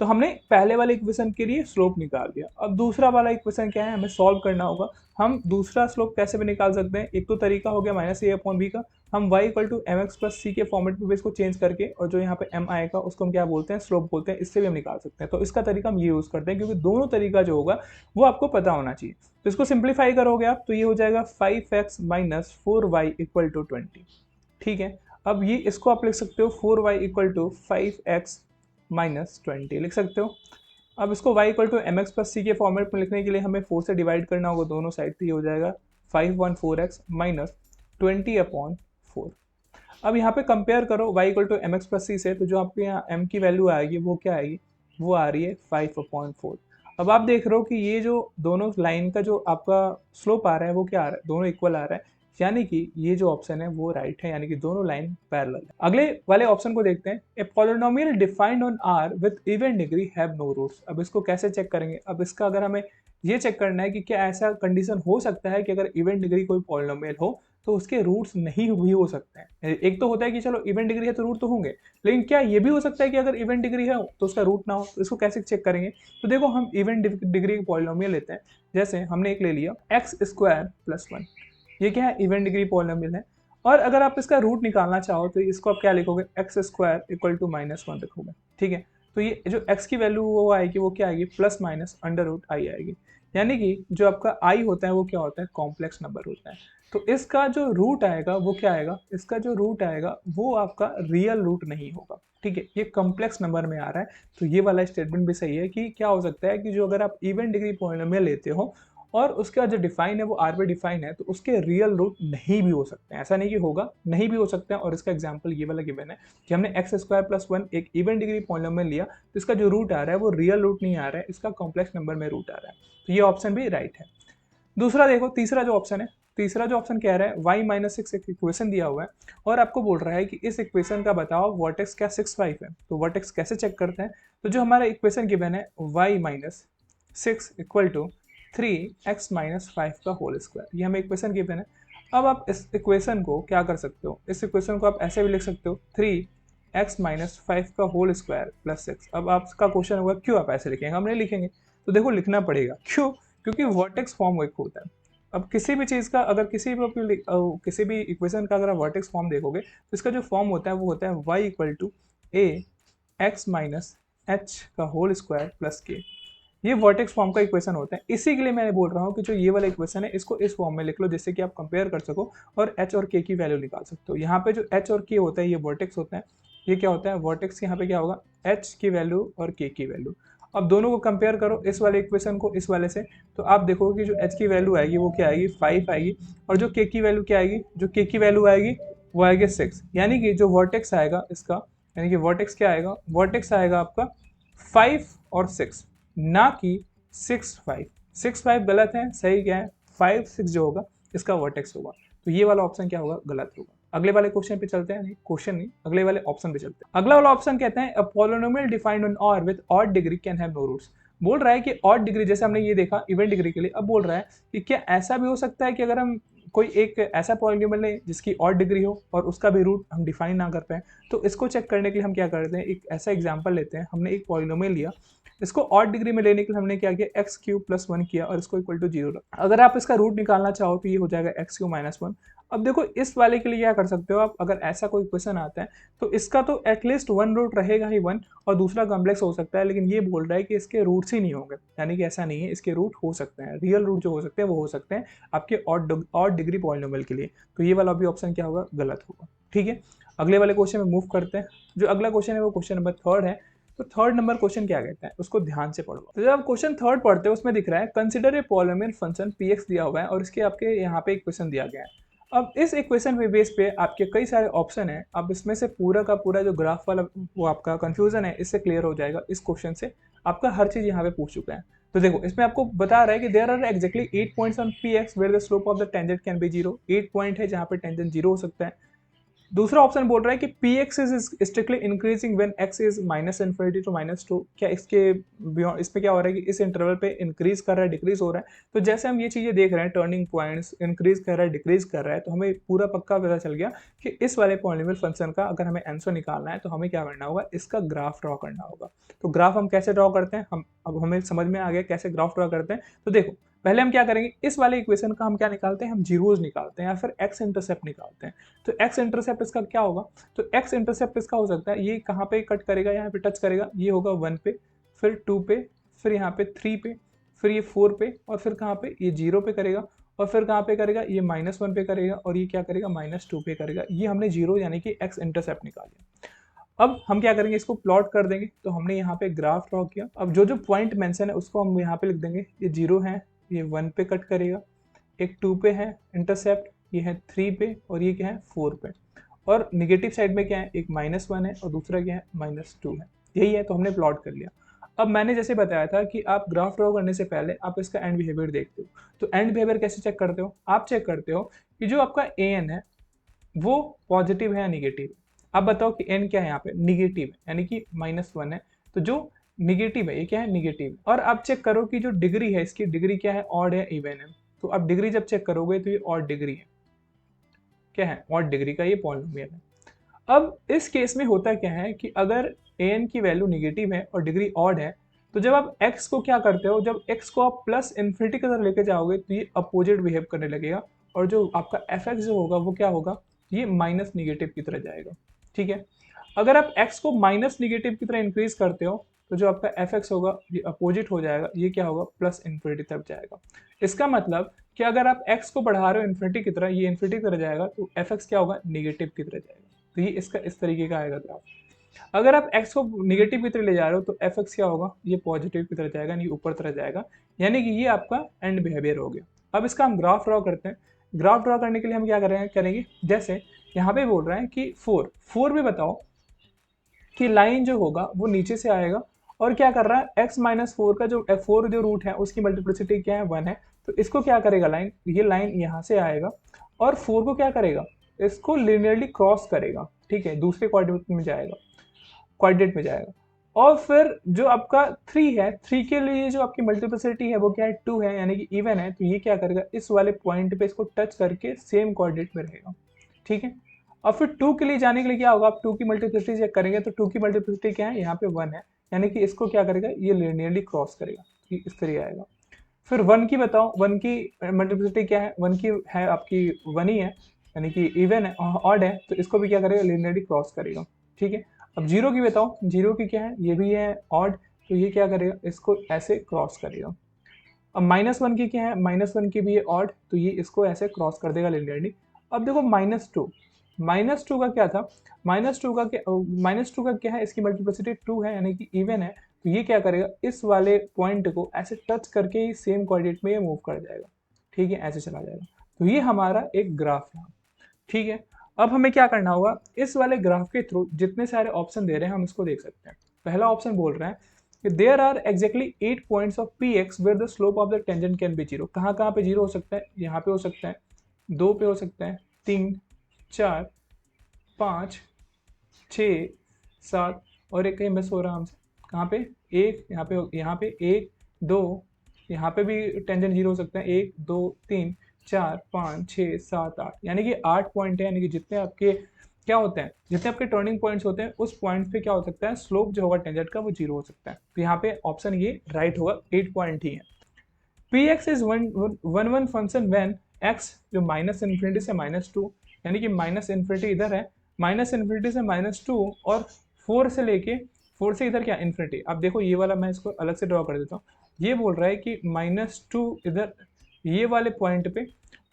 तो हमने पहले वाले इक्वेशन के लिए स्लोप निकाल दिया। अब दूसरा वाला इक्वेशन क्या है, हमें सॉल्व करना होगा। हम दूसरा स्लोप कैसे भी निकाल सकते हैं, एक तो तरीका हो गया -a/b का, हम y = mx + c के फॉर्मेट में भी इसको चेंज करके, और जो यहाँ पे m आएगा उसको हम क्या बोलते हैं, स्लोप बोलते हैं, इससे भी हम निकाल सकते हैं। तो इसका तरीका हम ये यूज करते हैं, क्योंकि दोनों तरीका जो होगा वो आपको पता होना चाहिए। तो इसको सिंप्लीफाई करोगे आप, तो ये हो जाएगा 5x - 4y = 20। ठीक है, अब ये इसको आप लिख सकते हो 4y = 5x - 20 लिख सकते हो। अब इसको y = mx + c के फॉर्मेट में लिखने के लिए हमें 4 से डिवाइड करना होगा दोनों साइड, तो ये हो जाएगा 514x - 20/4। अब यहाँ पे कंपेयर करो y = mx + c से, तो जो आपके यहाँ m की वैल्यू आएगी वो क्या आएगी, वो आ रही है 5/4। अब आप देख रहे हो कि ये जो दोनों लाइन का जो आपका स्लोप आ रहा है वो क्या आ रहा है, दोनों इक्वल आ रहा है, यानी कि ये जो ऑप्शन है वो राइट है, यानी कि दोनों लाइन पैरेलल है। अगले वाले ऑप्शन को देखते हैं। A polynomial defined on R with even degree have no roots. अब इसको कैसे चेक करेंगे, अब इसका अगर हमें ये चेक करना है कि क्या ऐसा कंडीशन हो सकता है कि अगर इवन डिग्री कोई पॉलिनोमियल हो तो उसके रूट्स नहीं भी हो सकते हैं। एक तो होता है कि चलो इवन डिग्री है तो रूट तो होंगे, लेकिन क्या ये भी हो सकता है कि अगर इवन डिग्री है तो उसका रूट ना हो, तो इसको कैसे चेक करेंगे। तो देखो हम इवन डिग्री का पॉलिनोमियल लेते हैं। जैसे हमने एक ले लिया x² + 1, ये क्या है, इवन डिग्री पॉलिनोमियल है। और अगर आप इसका रूट निकालना चाहो तो इसको आप क्या लिखोगे, x² = -1 लिखोगे। ठीक है, तो ये जो x की वैल्यू वो आएगी, वो क्या आएगी, ±√i आएगी। यानी कि जो आपका i होता है वो क्या होता है, कॉम्प्लेक्स नंबर होता है। तो इसका जो रूट आएगा वो क्या आएगा, इसका जो रूट आएगा वो आपका रियल रूट नहीं होगा। ठीक है, ये कॉम्प्लेक्स नंबर में आ रहा है। तो ये वाला स्टेटमेंट भी सही है कि क्या हो सकता है कि जो अगर आप इवन डिग्री पॉलिनोमियल लेते हो और उसका जो डिफाइन है वो आर पे डिफाइन है, तो उसके रियल रूट नहीं भी हो सकते हैं। ऐसा नहीं कि होगा, नहीं भी हो सकते हैं। और इसका एग्जांपल ये वाला गिवन है कि हमने x² + 1 एक इवन डिग्री पॉलिनोमियल लिया, तो इसका जो रूट आ रहा है वो रियल रूट नहीं आ रहा है, इसका कॉम्प्लेक्स नंबर में रूट आ रहा है। तो ये ऑप्शन भी राइट है। दूसरा देखो, तीसरा जो ऑप्शन है, तीसरा जो ऑप्शन कह रहा है y - 6 एक इक्वेशन दिया हुआ है और आपको बोल रहा है कि इस इक्वेशन का बताओ वर्टेक्स क्या 6, 5 है। तो वर्टेक्स कैसे चेक करते हैं, तो जो हमारा इक्वेशन गिवन है y - 6 = 3x - 5 का होल स्क्वायर, ये हमें इक्वेशन गिवन है। अब आप इस इक्वेशन को क्या कर सकते हो, इस इक्वेशन को आप ऐसे भी लिख सकते हो 3x - 5 का होल स्क्वायर प्लस 6। अब आपका क्वेश्चन होगा क्यों आप ऐसे लिखेंगे, हम नहीं लिखेंगे। तो देखो लिखना पड़ेगा, क्यों, क्योंकि वर्टेक्स फॉर्म एक होता है। अब किसी भी चीज़ का अगर किसी भी इक्वेशन का अगर आप वर्टेक्स फॉर्म देखोगे तो इसका जो फॉर्म होता है वो होता है y = ax - h का होल स्क्वायर प्लस k। ये वर्टेक्स फॉर्म का इक्वेशन होता है। इसी के लिए मैं बोल रहा हूँ कि जो ये वाला इक्वेशन है इसको इस फॉर्म में लिख लो, जिससे कि आप कंपेयर कर सको और h और k की वैल्यू निकाल सकते हो। यहाँ पे जो h और k होता है ये वर्टेक्स होता है। ये क्या होता है, वर्टेक्स यहाँ पे क्या होगा, h की वैल्यू और k की वैल्यू। अब दोनों को कंपेयर करो, इस वाले इक्वेशन को इस वाले से, तो आप देखोगे कि जो h की वैल्यू आएगी वो क्या आएगी, 5 आएगी, और जो k की वैल्यू क्या आएगी, जो k की वैल्यू आएगी वो आएगी 6। यानी कि जो वर्टेक्स आएगा इसका, यानी कि वर्टेक्स क्या आएगा, वर्टेक्स आएगा आपका 5 और 6, ना कि 6, 5। 6, 5 गलत है, सही क्या है, 5, 6 जो होगा इसका वर्टेक्स होगा। तो ये वाला ऑप्शन क्या होगा, गलत होगा। अगले वाले क्वेश्चन पे चलते हैं, नहीं क्वेश्चन नहीं, अगले वाले ऑप्शन पे चलते हैं। अगला वाला ऑप्शन कहते हैं a polynomial defined on R with odd degree can have no roots. बोल रहा है कि ऑड डिग्री, जैसे हमने ये देखा इवन डिग्री के लिए, अब बोल रहा है कि क्या ऐसा भी हो सकता है कि अगर हम कोई एक ऐसा पॉलिनोमियल लें जिसकी ऑड डिग्री हो और उसका भी रूट हम डिफाइन ना कर पाए। तो इसको चेक करने के लिए हम क्या करते हैं, एक ऐसा एग्जांपल लेते हैं। हमने एक पॉलिनोमियल लिया, इसको ऑड डिग्री में लेने के लिए हमने क्या किया, x³ + 1 किया और इसको इक्वल टू 0 रखा। अगर आप इसका रूट निकालना चाहो तो ये हो जाएगा x³ - 1। अब देखो इस वाले के लिए क्या कर सकते हो आप, अगर ऐसा कोई क्वेश्चन आता है तो इसका तो एटलीस्ट 1 रूट रहेगा ही 1, और दूसरा कॉम्प्लेक्स हो सकता है, लेकिन ये बोल रहा है कि इसके रूट्स ही नहीं होंगे। यानी कि ऐसा नहीं है, इसके रूट हो सकते हैं, रियल रूट जो हो सकते हैं वो हो सकते हैं आपके ऑड डिग्री पॉलिनोमियल के लिए। तो ये वाला भी ऑप्शन क्या होगा, गलत होगा। ठीक है, अगले वाले क्वेश्चन में मूव करते हैं। जो अगला क्वेश्चन है वो क्वेश्चन नंबर 3 है। तो थर्ड नंबर क्वेश्चन क्या कहता है उसको ध्यान से पढ़ो। तो जब आप क्वेश्चन थर्ड पढ़ते हो उसमें दिख रहा है consider a polynomial function px दिया हुआ है और इसके आपके यहाँ पे इक्वेशन दिया गया है। अब इस इक्वेशन पे बेस पे आपके कई सारे ऑप्शन है, अब इसमें से पूरा का पूरा जो ग्राफ वाला वो आपका कंफ्यूजन है इससे क्लियर हो जाएगा। इस क्वेश्चन से आपका हर चीज यहाँ पे पूछ चुका है। तो देखो इसमें आपको बता रहा है कि there are exactly 8 points on px where the slope of the tangent can be 0। 8 point है जहाँ पे टेंजेंट 0 हो सकता है। दूसरा ऑप्शन बोल रहा है कि px is strictly increasing when x is minus infinity to -2। क्या इसके इसमें क्या हो रहा है कि इस इंटरवल पे इंक्रीज कर रहा है डिक्रीज हो रहा है। तो जैसे हम ये चीजें देख रहे हैं टर्निंग पॉइंट्स इंक्रीज कर रहा है डिक्रीज कर रहा है, तो हमें पूरा पक्का पता चल गया कि इस वाले पॉलिनोमियल फंक्शन का अगर हमें आंसर निकालना है तो हमें क्या करना होगा, इसका ग्राफ ड्रॉ करना होगा। तो ग्राफ हम कैसे ड्रॉ करते हैं, हम अब हमें समझ में आ गया कैसे ग्राफ ड्रॉ करते हैं। तो देखो पहले हम क्या करेंगे, इस वाले इक्वेशन का हम क्या निकालते हैं, हम जीरोज निकालते हैं या फिर एक्स इंटरसेप्ट निकालते हैं। तो एक्स इंटरसेप्ट इसका क्या होगा, तो एक्स इंटरसेप्ट इसका हो सकता है ये कहाँ पे कट करेगा, यहाँ पे टच करेगा, ये होगा 1 पे, फिर 2 पे, फिर यहाँ पे 3 पे, फिर ये 4 पे, और फिर कहाँ पे ये 0 पे करेगा, और फिर कहाँ पे करेगा ये -1 पे करेगा, और ये क्या करेगा -2 पे करेगा। ये हमने जीरो यानी कि एक्स इंटरसेप्ट निकाल लिया। अब हम क्या करेंगे, इसको प्लॉट कर देंगे। तो हमने यहाँ पे ग्राफ ड्रॉ किया। अब जो जो पॉइंट मेंशन है उसको हम यहाँ पे लिख देंगे। ये 0 है, ये 1 पे कट करेगा, एक 2 पे है इंटरसेप्ट, ये है 3 पे, और ये क्या है 4 पे। और निगेटिव साइड में क्या है, एक -1 है और दूसरा क्या है -2 है। यही है, तो हमने प्लॉट कर लिया। अब मैंने जैसे बताया था कि आप ग्राफ ड्रॉ करने से पहले आप इसका एंड बिहेवियर देखते हो। तो एंड बिहेवियर कैसे चेक करते हो, आप चेक करते हो कि जो आपका an है वो पॉजिटिव है या निगेटिव है। आप बताओ कि n क्या है, यहाँ पे निगेटिव है यानी कि -1 है। तो जो निगेटिव है ये क्या है, निगेटिव है। और आप चेक करो कि जो डिग्री है इसकी डिग्री क्या है, ऑड है इवन है। तो आप डिग्री जब चेक करोगे तो ये ऑड डिग्री है, क्या है, ऑड डिग्री का ये पॉलिनोमियल है। अब इस केस में होता क्या है कि अगर an की वैल्यू निगेटिव है और डिग्री ऑड है, तो जब आप x को क्या करते हो, जब x को आप प्लस इन्फिनिटी की तरफ लेके जाओगे तो ये अपोजिट बिहेव करने लगेगा, और जो आपका fx जो होगा वो क्या होगा, ये माइनस निगेटिव की तरह जाएगा। ठीक है, अगर आप x को माइनस निगेटिव की तरह इंक्रीज करते हो तो जो आपका fx होगा ये अपोजिट हो जाएगा, ये क्या होगा, प्लस इन्फिनिटी तरफ जाएगा। इसका मतलब कि अगर आप x को बढ़ा रहे हो इन्फिनिटी की तरह, ये इन्फिनिटी की तरह जाएगा, तो fx क्या होगा, निगेटिव की तरह जाएगा। तो ये इसका इस तरीके का आएगा ग्राफ। अगर आप x को निगेटिव की तरह ले जा रहे हो तो fx क्या होगा, ये पॉजिटिव की तरह जाएगा, यानी ऊपर तरह जाएगा, यानी कि ये आपका एंड बिहेवियर हो गया। अब इसका हम ग्राफ ड्रॉ करते हैं। ग्राफ ड्रॉ करने के लिए हम क्या करेंगे, जैसे यहाँ पे बोल रहे हैं कि 4 में बताओ कि लाइन जो होगा वो नीचे से आएगा, और क्या कर रहा है, x - 4 का जो 4 जो रूट है उसकी मल्टीप्लिसिटी क्या है, 1 है। तो इसको क्या करेगा, लाइन, ये लाइन यहाँ से आएगा और 4 को क्या करेगा, इसको लिनियरली क्रॉस करेगा। ठीक है, दूसरे कोऑर्डिनेट में जाएगा। और फिर जो आपका 3 है, 3 के लिए जो आपकी मल्टीप्लिसिटी है वो क्या है, 2 है, यानी कि इवन है। तो ये क्या करेगा, इस वाले पॉइंट पे इसको टच करके सेम कोऑर्डिनेट में रहेगा। ठीक है, और फिर 2 के लिए जाने के लिए क्या होगा, आप 2 की मल्टीप्लिसिटी चेक करेंगे तो 2 की मल्टीप्लिसिटी क्या है, यहाँ पे 1 है, यानी कि इसको क्या करेगा, ये लिनियरली क्रॉस करेगा, ये इस तरह आएगा। फिर 1 की बताओ, 1 की मल्टीप्लिसिटी क्या है, 1 की है आपकी 1 ही है, यानी कि इवन है, ऑड है, तो इसको भी क्या करेगा, लिनियरली क्रॉस करेगा। ठीक है, अब 0 की बताओ, 0 की क्या है, ये भी है ऑड, तो ये क्या करेगा, इसको ऐसे क्रॉस करेगा। अब -1 की क्या है, -1 की भी है ऑड, तो ये इसको ऐसे क्रॉस कर देगा लिनियरली। अब देखो -2 का क्या था, -2 का क्या है, इसकी मल्टीप्लिसिटी 2 है, यानी कि इवन है। तो ये क्या करेगा, इस वाले पॉइंट को ऐसे टच करके ही सेम कोऑर्डिनेट में ये मूव कर जाएगा। ठीक है, ऐसे चला जाएगा। तो ये हमारा एक ग्राफ है। ठीक है, अब हमें क्या करना होगा, इस वाले ग्राफ के थ्रू जितने सारे ऑप्शन दे रहे हैं हम इसको देख सकते हैं। पहला ऑप्शन बोल रहा है कि there are exactly 8 points of px where the slope of the tangent can be 0। कहाँ कहाँ पे 0 हो सकता है, यहाँ पे हो सकता है, 2 पे हो सकता है, 3, 4, 5, 6, 7, और एक कहीं मिस हो रहा है हमसे, कहाँ पे, 1, यहाँ पे 1, 2, यहाँ पे भी टेंजेंट 0 हो सकता है, 1, 2, 3, 4, 5, 6, 7, 8, यानी कि 8 पॉइंट है। यानी कि जितने आपके क्या होते हैं, जितने आपके टर्निंग पॉइंट्स होते हैं उस पॉइंट पे क्या हो सकता है, स्लोप जो होगा टेंजेंट का वो 0 हो सकता है। तो यहाँ पे ऑप्शन ये राइट होगा, 8 पॉइंट ही है। px is one function when x जो -इन्फिनिटी से -2, यानी कि माइनस इन्फिनिटी इधर है, -इन्फिनिटी से -2, और 4 से लेके 4 से इधर क्या, इन्फिनिटी। अब देखो ये वाला मैं इसको अलग से ड्रॉ कर देता हूँ। ये बोल रहा है कि -2 इधर ये वाले पॉइंट पे,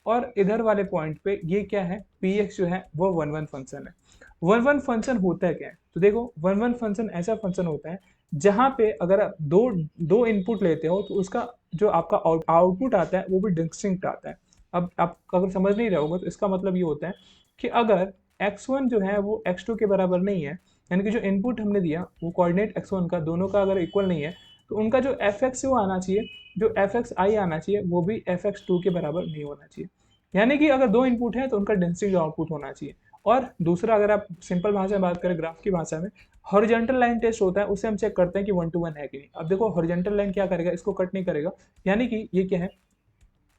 और इधर वाले पॉइंट पे ये क्या है, px जो है वो 1 फंक्शन है। वन वन फंक्शन होता क्या है? तो देखो, वन वन फंक्शन ऐसा फंक्शन होता है जहाँ पे अगर आप दो दो इनपुट लेते हो तो उसका जो आपका आउटपुट आता है वो भी डिस्टिंक्ट आता है। अब आप अगर समझ नहीं रहे होगे तो इसका मतलब ये होता है कि अगर x1 जो है वो x2 के बराबर नहीं है, यानी कि जो इनपुट हमने दिया वो कोऑर्डिनेट x1 का दोनों का अगर इक्वल नहीं है, तो उनका जो fx वो आना चाहिए, जो fxi आना चाहिए, वो भी fx2 के बराबर नहीं होना चाहिए। यानी कि अगर दो इनपुट है तो उनका डिस्टिंक्ट आउटपुट होना चाहिए। और दूसरा, अगर आप सिंपल भाषा में बात करें, ग्राफ की भाषा में, हॉरिजॉन्टल लाइन टेस्ट होता है, उसे हम चेक करते हैं कि 1 to 1 है कि नहीं। अब देखो, हॉरिजॉन्टल लाइन क्या करेगा, इसको कट नहीं करेगा, यानी कि ये क्या है,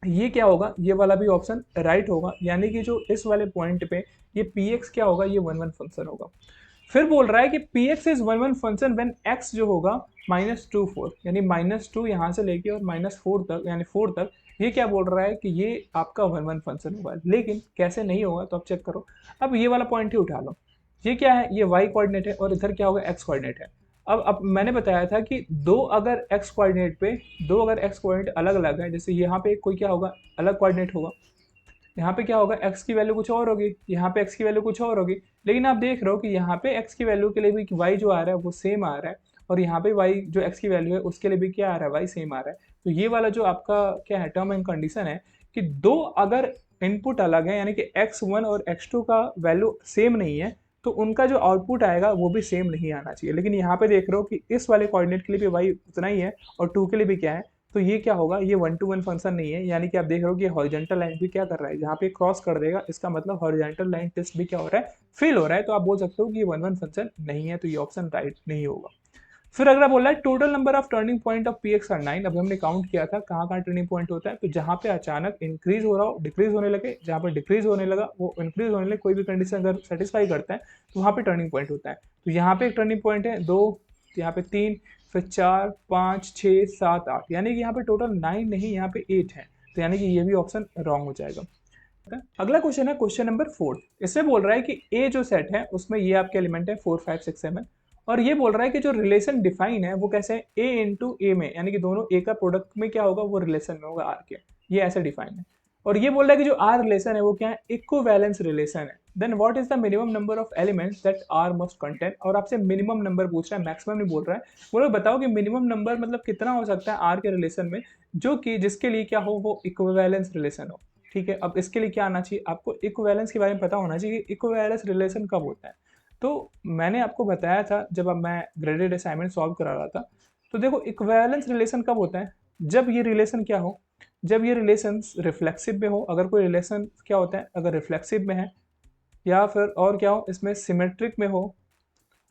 ये क्या होगा, ये वाला भी ऑप्शन राइट होगा, यानी कि जो इस वाले पॉइंट पे ये पी एक्स क्या होगा, ये वन वन फंक्शन होगा। फिर बोल रहा है कि P x is one one function when x जो होगा -2 4, यानी -2 यहाँ से लेके और -4 तक, यानी 4 तक, ये क्या बोल रहा है कि ये आपका वन वन फंक्शन होगा। लेकिन कैसे नहीं होगा, तो आप चेक करो। अब ये वाला पॉइंट ही उठा लो, ये क्या है, ये वाई कोऑर्डिनेट है और इधर क्या होगा, एक्स कोऑर्डिनेट है। अब मैंने बताया था कि दो अगर एक्स कोऑर्डिनेट पे, दो अगर एक्स कोऑर्डिनेट अलग अलग है, जैसे यहाँ पे कोई क्या होगा, अलग कोऑर्डिनेट होगा, यहाँ पे क्या होगा, x की वैल्यू कुछ और होगी, यहाँ पे x की वैल्यू कुछ और होगी। लेकिन आप देख रहे हो कि यहाँ पे x की वैल्यू के लिए भी y जो आ रहा है वो सेम आ रहा है, और यहाँ पे y जो x की वैल्यू है उसके लिए भी क्या आ रहा है, y सेम आ रहा है। तो ये वाला जो आपका क्या है, टर्म एंड कंडीशन है कि दो अगर इनपुट अलग है, यानी कि x1 और x2 का वैल्यू सेम नहीं है, तो उनका जो आउटपुट आएगा वो भी सेम नहीं आना चाहिए। लेकिन यहाँ पे देख रहे हो कि इस वाले कोऑर्डिनेट के लिए भी y उतना ही है और 2 के लिए भी क्या है, तो ये क्या होगा, ये 1 to 1 फंक्शन नहीं है। यानी कि आप देख रहे हो कि हॉरिजॉन्टल लाइन भी क्या कर रहा है, जहाँ पे क्रॉस कर देगा, इसका मतलब हॉरिजॉन्टल लाइन टेस्ट भी क्या हो रहा है, फेल हो रहा है। तो आप बोल सकते हो कि ये 1 1 फंक्शन नहीं है, तो ये ऑप्शन राइट नहीं होगा। फिर अगला बोल रहा है total number of turning point of P X are 9। अब हमने काउंट किया था कहाँ कहाँ टर्निंग पॉइंट होता है, तो जहाँ पे अचानक इंक्रीज हो रहा हो, डिक्रीज होने लगे, जहाँ पे डिक्रीज होने लगा वो इंक्रीज होने लगे, कोई भी कंडीशन अगर सेटिस्फाई करता है तो वहाँ पे टर्निंग पॉइंट होता है। तो यहाँ पे एक टर्निंग पॉइंट है, दो, यहाँ पे 3, फिर 4, 5, 6, 7, 8, यानी कि यहाँ पे टोटल 9 नहीं, यहाँ पे 8 है। तो यानी कि ये भी ऑप्शन रॉन्ग हो जाएगा। अगला क्वेश्चन है क्वेश्चन नंबर 4। इससे बोल रहा है कि ए जो सेट है उसमें ये आपके एलिमेंट है 4 5 6 7, और ये बोल रहा है कि जो रिलेशन डिफाइन है वो कैसे है, ए इंटू ए में, यानी कि दोनों ए का प्रोडक्ट में क्या होगा, वो रिलेशन में होगा आर के, ये ऐसे डिफाइन है। और ये बोल रहा है कि जो आर रिलेशन है वो क्या है, इक्विवेलेंस रिलेशन है। Then what is the minimum number of elements that are must contain, और आपसे मिनिमम नंबर पूछ रहा है, मैक्सिमम नहीं बोल रहा है। बोलो बताओ कि मिनिमम नंबर मतलब कितना हो सकता है आर के रिलेशन में, जो कि जिसके लिए क्या हो, वो इक्विवेलेंस रिलेशन हो। ठीक है, अब इसके लिए क्या आना चाहिए, आपको इक्विवेलेंस के बारे में पता होना चाहिए कि इक्विवेलेंस रिलेशन कब होता है। तो मैंने आपको बताया था जब अब मैं ग्रेडेड असाइनमेंट सॉल्व करा रहा था, तो देखो इक्विवेलेंस रिलेशन कब होता है, जब ये रिलेशन क्या हो, जब ये रिलेशन रिफ्लेक्सिव में हो। अगर कोई रिलेशन क्या होता है, अगर रिफ्लेक्सिव में है, या फिर और क्या हो, इसमें सिमेट्रिक में हो,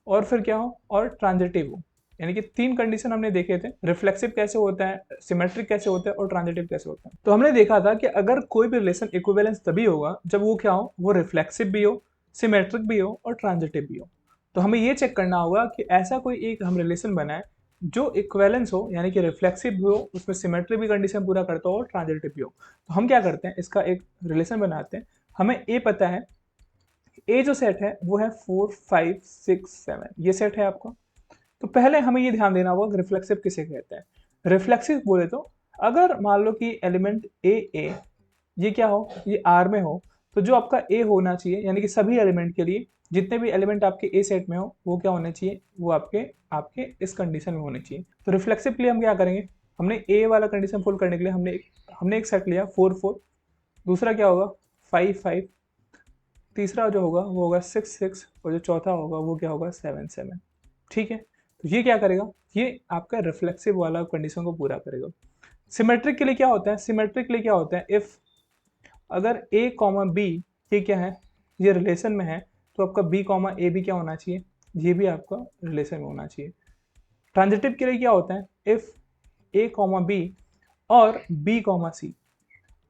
और फिर क्या हो, और ट्रांजिटिव हो। यानी कि तीन कंडीशन हमने देखे थे, रिफ्लेक्सिव कैसे होता है, सिमेट्रिक कैसे होता है, और ट्रांजिटिव कैसे होता है। तो हमने देखा था कि अगर कोई भी रिलेशन इक्विवेलेंस तभी होगा जब वो क्या हो, वो रिफ्लेक्सिव भी हो, सिमेट्रिक भी हो, और ट्रांजिटिव भी हो। तो हमें ये चेक करना होगा कि ऐसा कोई एक हम रिलेशन बनाए जो इक्विवेलेंस हो, यानी कि रिफ्लेक्सिव भी हो, उसमें सिमेट्रिक भी कंडीशन पूरा करता हो, और ट्रांजिटिव भी हो। तो हम क्या करते हैं, इसका एक रिलेशन बनाते हैं। हमें ए पता है, ए जो सेट है वो है 4 5 6 7, ये सेट है आपका। तो पहले हमें ये ध्यान देना होगा रिफ्लेक्सिव किसे कहते हैं। रिफ्लेक्सिव बोले तो अगर मान लो कि एलिमेंट ए ये क्या हो, ये आर में हो, तो जो आपका ए होना चाहिए, यानी कि सभी एलिमेंट के लिए जितने भी एलिमेंट आपके ए सेट में हो वो क्या होने चाहिए, वो आपके आपके इस कंडीशन में होने चाहिए। तो रिफ्लेक्सिव के लिए हम क्या करेंगे, हमने ए वाला कंडीशन फुल करने के लिए हमने एक सेट लिया 4 4, दूसरा क्या होगा 5 5, तीसरा जो होगा वो होगा 6 6, और जो चौथा होगा वो क्या होगा 7 7। ठीक है, तो ये क्या करेगा, ये आपका रिफ्लेक्सिव वाला कंडीशन को पूरा करेगा। सिमेट्रिक के लिए क्या होता है, सिमेट्रिक के लिए क्या होता है, इफ अगर ए कॉमा बी ये क्या है, ये रिलेशन में है, तो आपका बी कॉमा ए भी क्या होना चाहिए, ये भी आपका रिलेशन में होना चाहिए। ट्रांजिटिव के लिए क्या होता है, इफ ए कॉमा बी और बी कॉमा सी,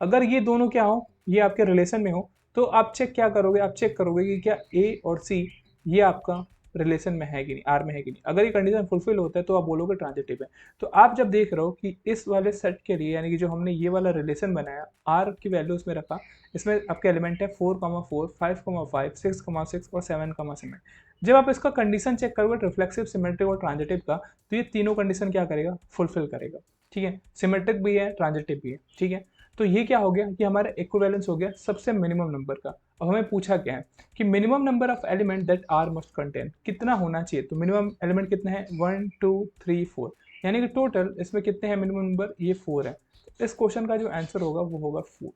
अगर ये दोनों क्या हो, ये आपके रिलेशन में हो, तो आप चेक क्या करोगे, आप चेक करोगे कि क्या ए और सी ये आपका रिलेशन में है कि नहीं, आर में है कि नहीं। अगर ये कंडीशन फुलफिल होता है तो आप बोलोगे ट्रांजिटिव है। तो आप जब देख रहे हो कि इस वाले सेट के लिए, यानी कि जो हमने ये वाला रिलेशन बनाया, आर की वैल्यू उसमें रखा, इसमें आपके एलिमेंट है 4,4, 5,5, 6,6 और 7,7। जब आप इसका कंडीशन चेक करोगे रिफ्लेक्सिव, सिमेट्रिक और ट्रांजिटिव का, तो ये तीनों कंडीशन क्या करेगा, फुलफिल करेगा। ठीक है, सिमेट्रिक भी है, ट्रांजिटिव भी है। ठीक है, तो ये क्या हो गया कि हमारा इक्विवेलेंस हो गया सबसे मिनिमम नंबर का। अब हमें पूछा क्या है कि minimum number of element that are must contain, कितना होना चाहिए। तो मिनिमम एलिमेंट कितना है, 1 2 3 4, यानी कि टोटल इसमें कितने हैं मिनिमम नंबर, ये 4 है। तो इस क्वेश्चन का जो आंसर होगा वो होगा 4।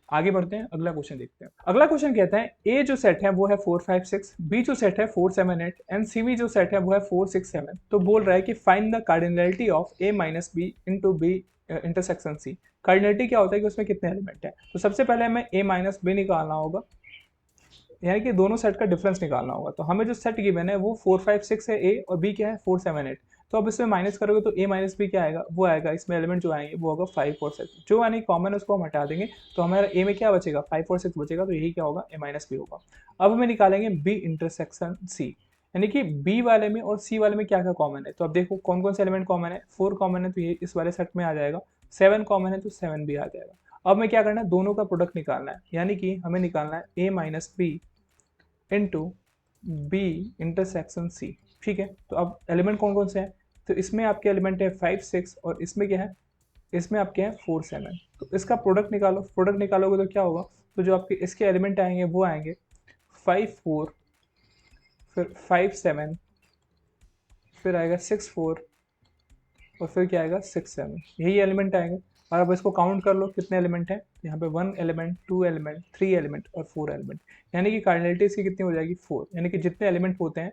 आगे बढ़ते हैं, अगला क्वेश्चन देखते हैं। अगला क्वेश्चन कहता है ए जो सेट है वो है 4 5 6, बी जो सेट है 4 7 8 एंड सी बी जो सेट है वो है 4 6 7। तो बोल रहा है कि find the cardinality of A minus B into B intersection C. Cardinality क्या होता है कि उसमें कितने एलिमेंट है। तो सबसे पहले हमें ए माइनस बी निकालना होगा, यानी कि दोनों सेट का डिफरेंस निकालना होगा। तो हमें जो सेट गिवन है वो 4 5 6 है ए, और बी क्या है 4 7 8। तो अब इसमें माइनस करोगे तो ए माइनस बी क्या आएगा, वो आएगा, इसमें एलिमेंट जो आएंगे वो होगा 5 और 6, जो यानी कॉमन है उसको हम हटा देंगे तो हमारा ए में क्या बचेगा, 5 और 6 बचेगा। तो यही क्या होगा, ए माइनस बी होगा। अब हमें निकालेंगे बी इंटरसेक्शन सी, यानी कि बी वाले में और सी वाले में क्या क्या कॉमन है। तो अब देखो कौन कौन से एलिमेंट कॉमन है, 4 कॉमन है तो ये इस वाले सेट में आ जाएगा, 7 कॉमन है तो 7 भी आ जाएगा। अब हमें क्या करना है, दोनों का प्रोडक्ट निकालना है, यानी कि हमें निकालना है A minus B into B intersection C. ठीक है, तो अब एलिमेंट कौन कौन से हैं, तो इसमें आपके एलिमेंट है 5 6, और इसमें क्या है, इसमें आपके हैं 4 7। तो इसका प्रोडक्ट निकालो, प्रोडक्ट निकालोगे तो क्या होगा, तो जो आपके इसके एलिमेंट आएंगे वो आएंगे 5 4, फिर 5 7, फिर आएगा 6 4, और फिर क्या आएगा 6 7, यही एलिमेंट आएंगे। और अब इसको काउंट कर लो कितने एलिमेंट हैं, यहाँ पे 1 एलिमेंट 2 एलिमेंट 3 एलिमेंट और 4 एलिमेंट, यानी कि कार्डिनलिटी इसकी कितनी हो जाएगी 4, यानी कि जितने एलिमेंट होते हैं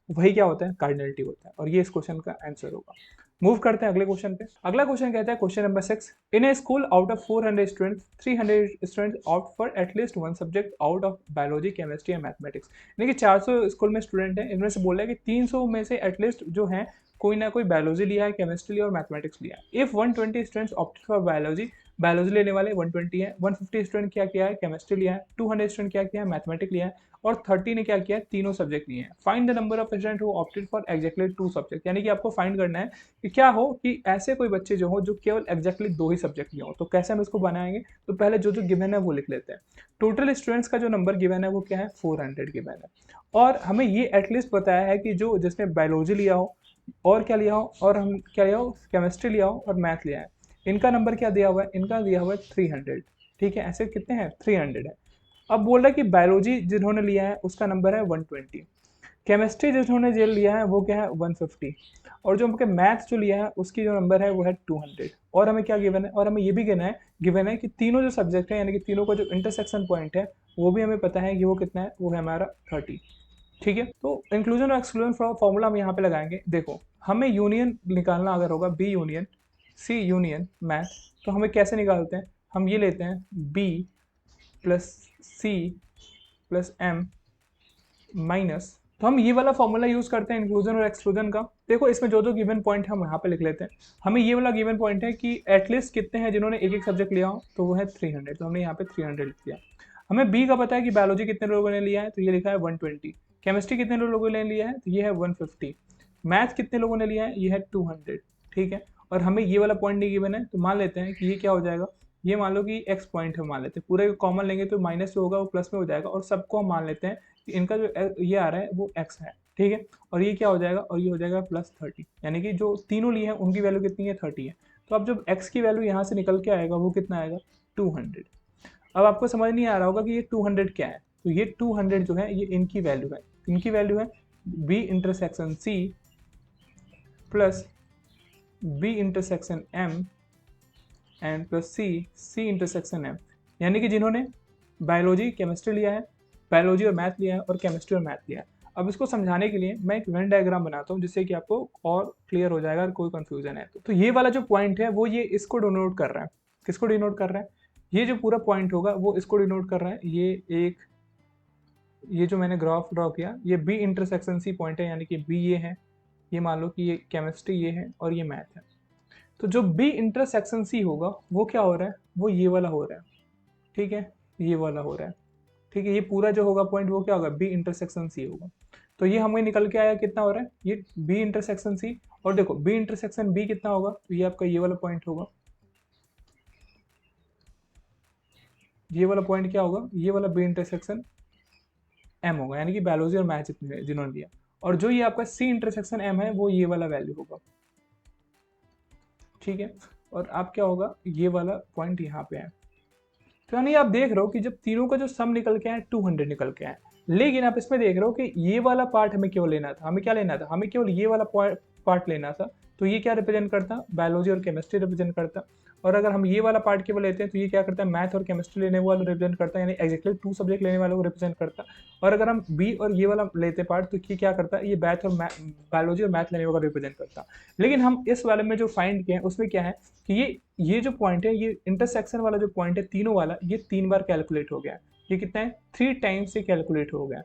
वही क्या होता है, कार्डिनलिटी होता है। और ये इस क्वेश्चन का आंसर होगा। मूव करते हैं अगले क्वेश्चन पे। अगला क्वेश्चन कहता है question number 6, in A school out of 400 students 300 students opt for at least one subject out of biology chemistry and mathematics. यानी कि 400 स्कूल में स्टूडेंट हैं, इनमें से बोल रहा है कि 300 में से एटलीस्ट जो है कोई ना कोई बायोलॉजी लिया है, केमिस्ट्री लिया और मैथमेटिक्स लिया है। If 120 students opted for biology, biology लेने वाले 120 है, 150 स्टूडेंट क्या किया है, केमिस्ट्री लिया है, 200 स्टूडेंट क्या किया है, मैथमेटिक्स लिया है, और 30 ने क्या किया है, तीनों सब्जेक्ट लिए हैं। Find the number of student who opted for exactly 2 subject, यानी कि आपको फाइंड करना है कि क्या हो कि ऐसे कोई बच्चे जो हो जो केवल एग्जैक्टली 2 ही सब्जेक्ट लिए हो। तो कैसे हम इसको बनाएंगे, तो पहले जो जो गिवन है वो लिख लेते हैं। टोटल स्टूडेंट्स का जो नंबर गिवन है वो क्या है, 400 गिवन है, और हमें ये एटलीस्ट बताया है कि जो जिसने बायोलॉजी लिया हो और क्या लिया हो, और हम क्या लिया हो, केमिस्ट्री लिया हो और मैथ लिया है, इनका नंबर क्या दिया हुआ है, इनका दिया हुआ है 300। ठीक है, ऐसे कितने हैं, 300 है। अब बोल रहा है कि बायोलॉजी जिन्होंने लिया है उसका नंबर है 120, केमिस्ट्री जिन्होंने जो लिया है वो क्या है 150, और जो हमके मैथ जो लिया है उसकी जो नंबर है वो है 200। और हमें क्या गिवन है, और हमें ये भी गिवन है कि तीनों जो सब्जेक्ट है यानी कि तीनों का जो इंटरसेक्शन पॉइंट है वो भी हमें पता है कि वो कितना है, वो है हमारा 30। ठीक है, तो इंक्लूजन और एक्सक्लूजन फॉर्मूला हम यहाँ पे लगाएंगे। देखो हमें यूनियन निकालना अगर होगा, B union C union math, तो हमें कैसे निकालते हैं, हम ये लेते हैं B plus C plus M minus, तो हम ये वाला फॉर्मूला यूज करते हैं इंक्लूजन और एक्सक्लूजन का। देखो इसमें जो जो गिवन पॉइंट है हम यहाँ पे लिख लेते हैं। हमें ये वाला गिवन पॉइंट है कि एटलीस्ट कितने हैं जिन्होंने एक एक सब्जेक्ट लिया हो, तो वो है 300, तो हमने यहाँ पे 300 लिख दिया। हमें बी का पता है कि बायोलॉजी कितने लोगों ने लिया है, तो ये लिखा है 120, केमिस्ट्री कितने लोगों ने लिया है, तो ये है 150, मैथ कितने लोगों ने लिया है, ये है 200। ठीक है, और हमें ये वाला पॉइंट नहीं गिवन है, तो मान लेते हैं कि ये क्या हो जाएगा, ये मान लो कि एक्स पॉइंट है, मान लेते हैं पूरे कॉमन लेंगे तो माइनस जो होगा वो प्लस में हो जाएगा, और सबको हम मान लेते हैं कि इनका जो ये आ रहा है वो एक्स है। ठीक है, और ये क्या हो जाएगा, और ये हो जाएगा प्लस 30, यानी कि जो तीनों लिए हैं उनकी वैल्यू कितनी है, 30 है। तो अब जब एक्स की वैल्यू यहाँ से निकल के आएगा वो कितना आएगा, 200। अब आपको समझ नहीं आ रहा होगा कि ये 200 क्या है, तो ये 200 जो है ये इनकी वैल्यू है, इनकी वैल्यू है B intersection C plus B intersection M and plus C intersection M, यानी कि जिन्होंने बायोलॉजी केमिस्ट्री लिया है, बायोलॉजी और मैथ लिया है, और केमिस्ट्री और मैथ लिया है। अब इसको समझाने के लिए मैं एक वेन डायग्राम बनाता हूँ जिससे कि आपको और क्लियर हो जाएगा अगर कोई कंफ्यूजन है तो ये वाला जो पॉइंट है वो ये इसको डिनोट कर रहा है, किसको डिनोट कर रहा है, ये जो पूरा पॉइंट होगा वो इसको डिनोट कर रहा है। ये जो मैंने ग्राफ ड्रॉ किया ये बी इंटरसेक्शन सी पॉइंट है, यानी कि बी ये है, ये मान लो कि ये केमिस्ट्री ये है और ये मैथ है। तो जो बी इंटरसेक्शन सी होगा वो क्या हो रहा है, वो ये वाला हो रहा है। ठीक है, ये वाला हो रहा है। ठीक है, ये पूरा जो होगा पॉइंट वो क्या होगा, बी इंटरसेक्शन सी होगा। तो ये हमें निकल के आया कितना हो रहा है, ये बी इंटरसेक्शन सी, और देखो बी इंटरसेक्शन बी कितना होगा, तो ये आपका ये वाला पॉइंट होगा, ये वाला पॉइंट क्या होगा, ये वाला बी इंटरसेक्शन एम होगा, यानी कि बायोलॉजी और मैथ जितने जिन्होंने लिया। और जो ये आपका सी इंटरसेक्शन एम है वो ये वाला वैल्यू होगा। ठीक है, और आप क्या होगा, ये वाला पॉइंट यहाँ पे है, तो यानी आप देख रहे हो कि जब तीनों का जो सम निकल के आए 200 निकल के आए, लेकिन आप इसमें देख रहे हो कि ये वाला पार्ट हमें क्यों लेना था, हमें क्या लेना था, हमें केवल ये वाला पार्ट लेना था। तो ये क्या रिप्रेजेंट करता, बायोलॉजी और केमिस्ट्री रिप्रेजेंट करता। और अगर हम ये वाला पार्ट केवल लेते हैं तो ये क्या करता है, मैथ और केमिस्ट्री लेने वाला रिप्रेजेंट करता है, यानी एग्जैक्टली 2 सब्जेक्ट लेने वालों को रिप्रेजेंट करता। और अगर हम बी और ये वाला लेते पार्ट तो ये क्या करता है, ये मैथ और बायोलॉजी और मैथ लेने वाला रिप्रेजेंट करता। लेकिन हम इस वाले में जो फाइंड किए हैं उसमें क्या है कि ये जो पॉइंट है, ये इंटरसेक्शन वाला जो पॉइंट है तीनों वाला, ये 3 बार कैलकुलेट हो गया है। ये कितना है, 3 टाइम्स से कैलकुलेट हो गया।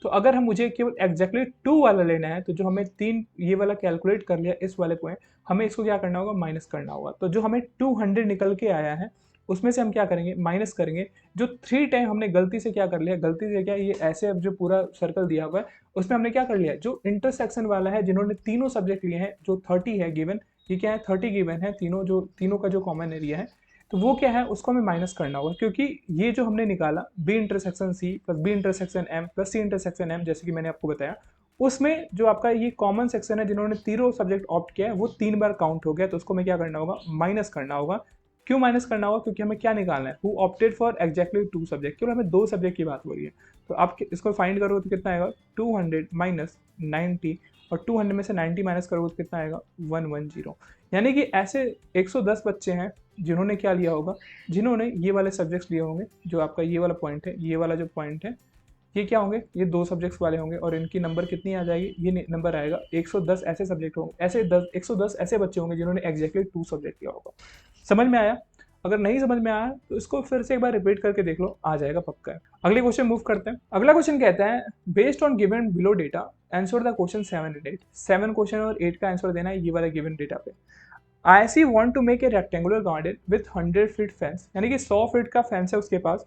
तो अगर हम मुझे केवल एग्जैक्टली 2 वाला लेना है तो जो हमें 3 ये वाला कैलकुलेट कर लिया इस वाले पॉइंट, हमें इसको क्या करना होगा, माइनस करना होगा। तो जो हमें 200 निकल के आया है उसमें से हम क्या करेंगे, माइनस करेंगे। जो 3 टाइम हमने गलती से क्या कर लिया, गलती से क्या, ये ऐसे अब जो पूरा सर्कल दिया हुआ है उसमें हमने क्या कर लिया, जो इंटरसेक्शन वाला है जिन्होंने तीनों सब्जेक्ट लिए हैं, जो 30 है गिवन, ये क्या है 30 गिवन है, तीनों का जो कॉमन एरिया है, तो वो क्या है उसको हमें माइनस करना होगा। क्योंकि ये जो हमने निकाला B intersection C plus B intersection M plus C intersection M, जैसे कि मैंने आपको बताया, उसमें जो आपका ये कॉमन सेक्शन है जिन्होंने तीनों सब्जेक्ट ऑप्ट किया है वो 3 बार काउंट हो गया। तो उसको हमें क्या करना होगा, माइनस करना होगा। क्यों माइनस करना होगा, क्योंकि हमें क्या निकालना है, who opted for exactly 2 subject, क्योंकि हमें 2 सब्जेक्ट की बात हो रही है। तो आप इसको फाइंड करोगे तो कितना आएगा, 200 माइनस 90, और 200 में से 90 माइनस करोगे तो कितना आएगा, 110। यानी कि ऐसे 110 बच्चे हैं जिन्होंने क्या लिया होगा, जिन्होंने ये वाले सब्जेक्ट्स लिए होंगे। जो आपका ये वाला पॉइंट है, ये वाला जो पॉइंट है, ये क्या होंगे, ये 2 सब्जेक्ट्स वाले होंगे, और इनकी नंबर कितनी आ जाएगी, ये नंबर आएगा 110 ऐसे सब्जेक्ट होंगे, ऐसे 110 ऐसे बच्चे होंगे जिन्होंने एग्जैक्टली 2 सब्जेक्ट लिया होगा। समझ में आया? अगर नहीं समझ में आया तो इसको फिर से एक बार रिपीट करके देख लो, आ जाएगा पक्का है। अगले क्वेश्चन मूव करते हैं। अगला क्वेश्चन कहता है, based on given below data answer the question 7 and 8। 7 question और 8 का आंसर देना है ये वाला गिवन डेटा पे। IC want to make a rectangular garden with 100 feet fence, यानी कि 100 फीट का फेंस है उसके पास,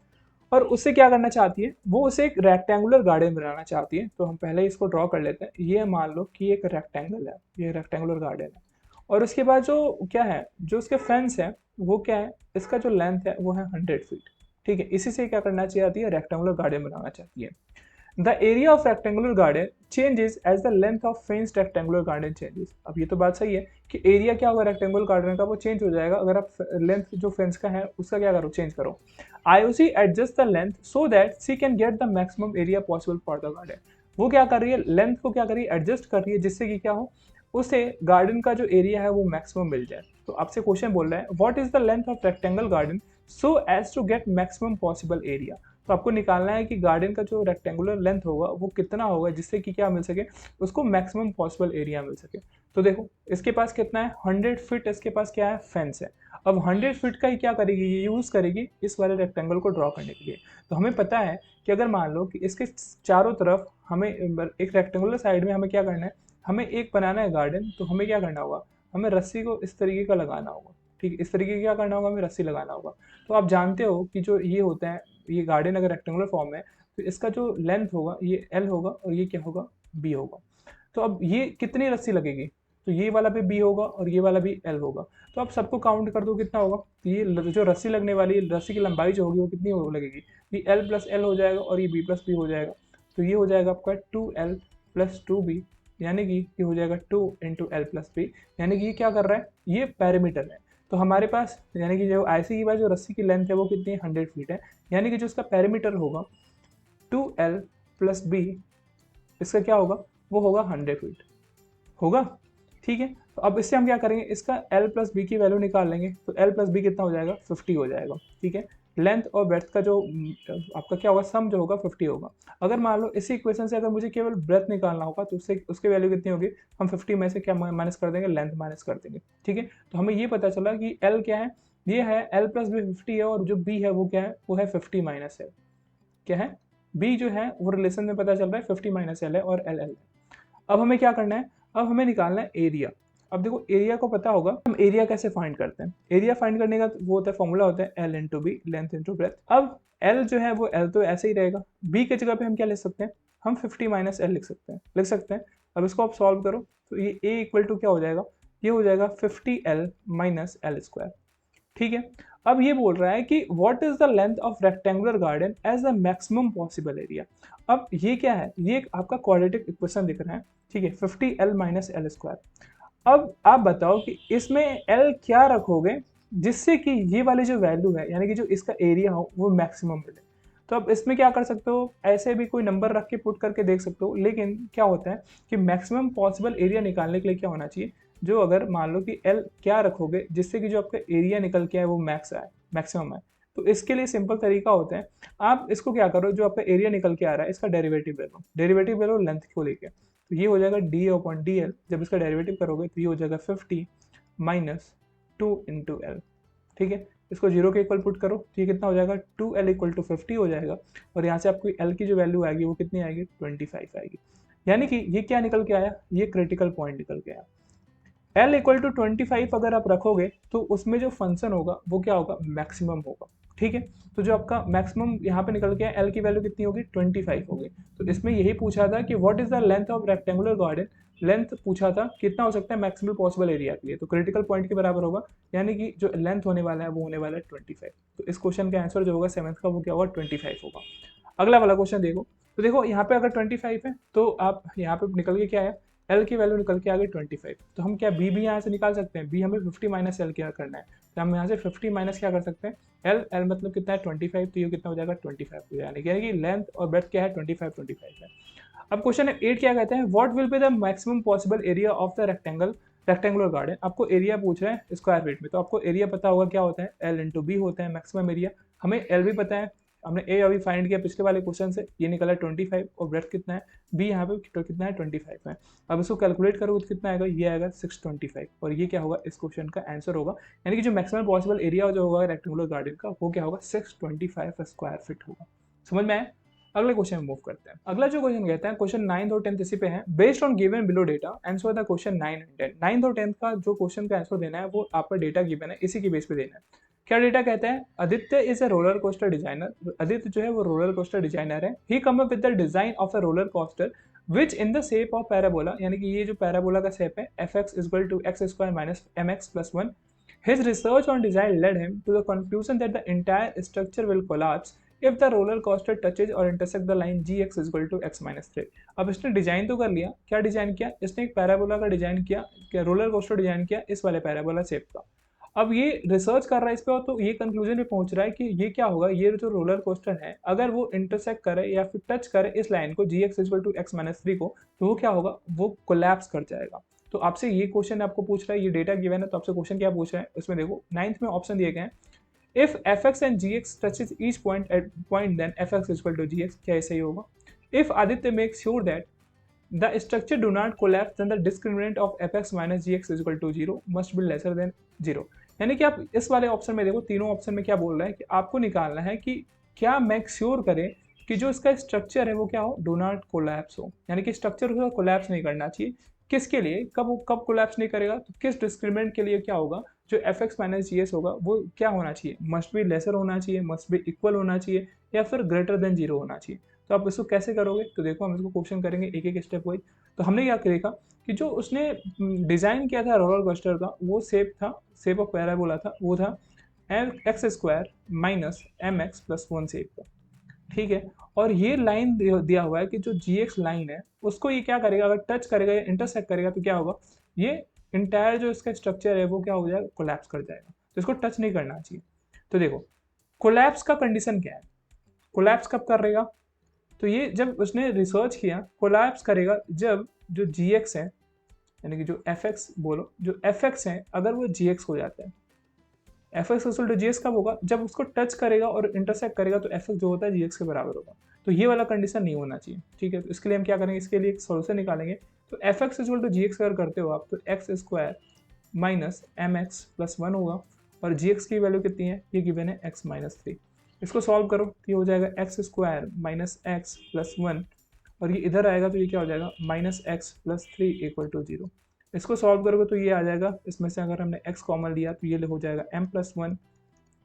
और उससे क्या करना चाहती है, वो उसे एक रेक्टेंगुलर गार्डन बनाना चाहती है। तो हम पहले इसको ड्रॉ कर लेते हैं। ये मान लो कि एक रेक्टेंगल है, ये रेक्टेंगुलर गार्डन है, और उसके बाद जो क्या है, जो उसके फेंस है वो क्या है, इसका जो लेंथ है वो है 100 फीट। ठीक है, इसी से क्या करना चाहती है, रेक्टेंगुलर गार्डन बनाना चाहती है। The area of rectangular garden changes as the length of fence rectangular garden changes. अब ये तो बात सही है कि एरिया क्या होगा रेक्टेंगुलर गार्डन का, वो चेंज हो जाएगा अगर आप लेंथ जो फेंस का है उसका क्या करो, चेंज करो। IOC adjust the length so that she can get the maximum area possible for the garden. वो क्या कर रही है, लेंथ को क्या कर रही है, एडजस्ट कर रही है, जिससे कि क्या हो, उसे गार्डन का जो एरिया है वो मैक्सिमम मिल जाए। तो आपसे क्वेश्चन बोल रहा है, what is the length of rectangle garden so as to get maximum possible area. तो आपको निकालना है कि गार्डन का जो रेक्टेंगुलर लेंथ होगा वो कितना होगा जिससे कि क्या मिल सके, उसको मैक्सिमम पॉसिबल एरिया मिल सके। तो देखो इसके पास कितना है, 100 फीट इसके पास क्या है, फेंस है। अब 100 फीट का ही क्या करेगी, ये यूज़ करेगी इस वाले रेक्टेंगल को ड्रॉ करने के लिए। तो हमें पता है कि अगर मान लो कि इसके चारों तरफ हमें एक रेक्टेंगुलर साइड में हमें क्या करना है, हमें एक बनाना है गार्डन, तो हमें क्या करना होगा, हमें रस्सी को इस तरीके का लगाना होगा। ठीक है, इस तरीके का क्या करना होगा, हमें रस्सी लगाना होगा। तो आप जानते हो कि जो ये होता है, ये गार्डन अगर रेक्टेंगुलर फॉर्म में है तो इसका जो लेंथ होगा ये L होगा और ये क्या होगा, B होगा। तो अब ये कितनी रस्सी लगेगी, तो ये वाला भी B होगा और ये वाला भी L होगा। तो आप सबको काउंट कर दो कितना होगा, तो ये जो रस्सी लगने वाली है, रस्सी की लंबाई जो होगी वो कितनी लगेगी, ये L प्लस L हो जाएगा और ये B प्लस B हो जाएगा। तो ये हो जाएगा आपका 2L प्लस 2B, यानी कि ये हो जाएगा 2 इंटू L प्लस B। यानी कि ये क्या कर रहा है, ये पैरामीटर है। तो हमारे पास यानी कि जो IC की बात जो रस्सी की लेंथ है वो कितनी है, 100 फीट है। यानी कि जो इसका पैरामीटर होगा 2L प्लस B, इसका क्या होगा, वो होगा 100 फीट होगा। ठीक है, तो अब इससे हम क्या करेंगे, इसका L प्लस B की वैल्यू निकाल लेंगे। तो L प्लस B कितना हो जाएगा, 50 हो जाएगा। ठीक है, लेंथ और ब्रेथ का जो आपका क्या होगा, सम जो होगा 50 होगा। अगर मान लो इसी इक्वेशन से अगर मुझे केवल ब्रेथ निकालना होगा तो उससे उसकी वैल्यू कितनी होगी, हम 50 में से क्या माइनस कर देंगे, लेंथ माइनस कर देंगे। ठीक है, तो हमें ये पता चला कि L क्या है, ये है L प्लस B 50 है, और जो B है वो क्या है, वो है 50 माइनस L। क्या है, B जो है वो रिलेशन में पता चल रहा है 50 माइनस L है और L है। अब हमें क्या करना है, अब हमें निकालना है एरिया। अब देखो एरिया को पता होगा, हम एरिया कैसे फाइंड करते हैं, एरिया फाइंड करने का वो होता है, फॉर्मूला होता है L into B, length into breadth. अब L जो है वो L तो ऐसे ही रहेगा, B की जगह पे हम क्या लिख सकते हैं, हम 50 माइनस L लिख सकते हैं। अब इसको आप सॉल्व करो तो ये A इक्वल टू क्या हो जाएगा, ये हो जाएगा 50L माइनस L स्क्वायर। ठीक है, अब ये बोल रहा है कि what is the length of rectangular garden as the maximum possible area. अब ये क्या है, ये एक आपका क्वाड्रेटिक इक्वेशन दिख रहा है। ठीक है, 50L माइनस L स्क्वायर। अब आप बताओ कि इसमें L क्या रखोगे जिससे कि ये वाली जो वैल्यू है यानी कि जो इसका एरिया हो वो मैक्सिमम मिले। तो अब इसमें क्या कर सकते हो, ऐसे भी कोई नंबर रख के पुट करके देख सकते हो, लेकिन क्या होता है कि मैक्सिमम पॉसिबल एरिया निकालने के लिए क्या होना चाहिए, जो अगर मान लो कि एल क्या रखोगे जिससे कि जो आपका एरिया निकल के आए वो मैक्स आए, मैक्सिमम आए। तो इसके लिए सिंपल तरीका होता है, आप इसको क्या करो, जो आपका एरिया निकल के आ रहा है इसका डेरिवेटिव ले लो लेंथ को लेके। तो ये हो जाएगा डी अपॉन डी एल, जब इसका डेरिवेटिव करोगे तो ये हो जाएगा 50 माइनस 2 × एल। ठीक है, इसको जीरो के इक्वल पुट करो तो ये कितना हो जाएगा 2L इक्वल टू 50 हो जाएगा, और यहाँ से आपको L की जो वैल्यू आएगी वो कितनी आएगी 25 आएगी। यानी कि ये क्या निकल के आया, ये क्रिटिकल पॉइंट निकल के आया। L इक्वल टू 25 अगर आप रखोगे तो उसमें जो फंक्शन होगा वो क्या होगा, मैक्सिमम होगा। ठीक है, तो जो आपका मैक्सिमम यहाँ पे निकल गया, L की वैल्यू कितनी होगी 25 होगी। तो इसमें यही पूछा था कि what is the length of rectangular garden, length पूछा था कितना हो सकता है मैक्सिमम पॉसिबल एरिया के लिए, तो क्रिटिकल पॉइंट के बराबर होगा, यानी कि जो लेंथ होने वाला है वो होने वाला है 25। तो इस क्वेश्चन का आंसर जो होगा 7th का वो क्या होगा 25 होगा। अगला वाला क्वेश्चन देखो, तो देखो यहाँ पे अगर 25 है तो आप यहाँ पे निकल के क्या है, एल की वैल्यू निकल के आ गई 25। तो हम क्या बी भी यहाँ से निकाल सकते हैं, बी हमें 50 माइनस एल क्या करना है, तो हम यहाँ से 50 माइनस क्या कर सकते हैं एल, एल मतलब कितना है 25, तो ये कितना हो जाएगा 25 हो जाएगा, यानी कि लेंथ और ब्रेथ क्या है 25 है। अब क्वेश्चन 8 क्या कहते हैं, what will be the maximum possible area of the rectangular garden. आपको एरिया पूछ रहे हैं स्क्वायर फीट में, तो आपको एरिया पता होगा क्या होता है, एल इंटू बी होता है मैक्सिमम एरिया। हमें एल भी पता है, हमने ए अभी फाइंड किया पिछले वाले क्वेश्चन से, ये निकला 25, और ब्रेथ कितना है बी यहाँ पे कितना है 25 है। अब इसको कैलकुलेट करोगे तो कितना आएगा, ये आएगा 625, और ये क्या होगा इस क्वेश्चन का आंसर होगा, यानी कि जो मैक्सिमम पॉसिबल एरिया जो होगा रेक्टेंगुलर गार्डन का वो क्या होगा 625 स्क्वायर फीट होगा। समझ में आया। अगले क्वेश्चन में मूव करते हैं। अगला जो क्वेश्चन कहता है, क्वेश्चन 9th और 10th इसी पे है, based on given below data answer the question 9 and 10। 9th और 10th का जो क्वेश्चन का आंसर देना है वो आपका डेटा गिवन है, इसी की बेस पे देना है। क्या डेटा कहता है, Aditya is a roller coaster designer, Aditya जो है वो रोलर कोस्टर डिजाइनर है। He come up with the design of a roller coaster which in the shape of parabola, यानी कि ये जो पैराबोला का शेप है fx equal to x square minus mx plus 1। His research on design led him to the conclusion that the entire structure will collapse if the roller coaster touches or intersect the line gx is equal to x minus 3। अब इसने design तो कर लिया, क्या design किया इसने, एक parabola का डिजाइन किया, क्या रोलर कोस्टर डिजाइन किया इस वाले पैराबोला शेप का। अब ये रिसर्च कर रहा है इस पे, तो ये कंक्लूजन पे पहुंच रहा है कि ये क्या होगा, ये जो रोलर कोस्टर है अगर वो इंटरसेक्ट करे या फिर टच करे इस लाइन को gx equal to x minus 3 को, तो वो क्या होगा, वो कोलैप्स कर जाएगा। तो आपसे ये क्वेश्चन आपको पूछ रहा है, ये डेटा गिवन है, तो आपसे क्वेश्चन क्या पूछ रहा है उसमें देखो 9th में ऑप्शन दिए गए हैं, if fx and gx touches each point at point then fx equal to gx, क्या ऐसा ही होगा। If Aditya make sure that the structure do not collapse then the discriminant of fx minus gx equal to 0 must be lesser than 0। यानी कि आप इस वाले option में देखो, तीनों ऑप्शन में क्या बोल रहा है कि आपको निकालना है कि क्या मेक श्योर करे कि जो इसका स्ट्रक्चर है वो क्या हो, डू नॉट कोलैप्स हो, यानी कि स्ट्रक्चर उसका कोलैप्स नहीं करना चाहिए। किसके लिए, कब कोलैप्स नहीं करेगा, तो किस डिस्क्रिमिनेंट के लिए क्या होगा, जो F x minus G S होगा वो क्या होना चाहिए, मस्ट बी लेसर होना चाहिए, मस्ट बी इक्वल होना चाहिए, या फिर ग्रेटर देन 0 होना चाहिए। तो आप इसको कैसे करोगे, तो देखो हम इसको क्वेश्चन करेंगे एक एक स्टेप वाइज। तो हमने क्या देखा कि जो उसने डिजाइन किया था रोलर कोस्टर का, वो शेप ऑफ पैराबोला था, वो था X square minus M X plus 1 shape का। ठीक है, और ये लाइन दिया हुआ है कि जो जी एक्स लाइन है उसको ये क्या करेगा, अगर टच करेगा या इंटरसेक्ट करेगा तो क्या होगा, ये इंटायर जो इसका स्ट्रक्चर है वो क्या हो जाएगा, कोलैप्स कर जाएगा। तो इसको टच नहीं करना चाहिए। तो देखो कोलैप्स का कंडीशन क्या है, कोलैप्स कब करेगा, तो ये जब उसने रिसर्च किया कोलैप्स करेगा जब जो जी एक्स है, यानी कि जो एफ एक्स बोलो, जो एफ एक्स है अगर वो जी एक्स हो जाता है, F X equal to G X कब होगा, जब उसको टच करेगा और इंटरसेक्ट करेगा तो एफ एक्स जो होता है जी एक्स के बराबर होगा। तो ये वाला कंडीशन नहीं होना चाहिए। ठीक है, तो इसके लिए हम क्या करेंगे, इसके लिए एक सोल्यूशन निकालेंगे। तो F X equal to G X अगर करते हो आप, तो X square minus M X plus 1 होगा, और जी एक्स की वैल्यू कितनी है, ये गिवन है एक्स माइनस 3। इसको सॉल्व करो तो ये हो जाएगा x square minus X plus 1, और ये इधर आएगा तो ये क्या हो जाएगा minus X plus 3 equal to 0। इसको सॉल्व करोगे तो ये आ जाएगा, इसमें से अगर हमने x कॉमन लिया तो ये हो जाएगा m प्लस 1,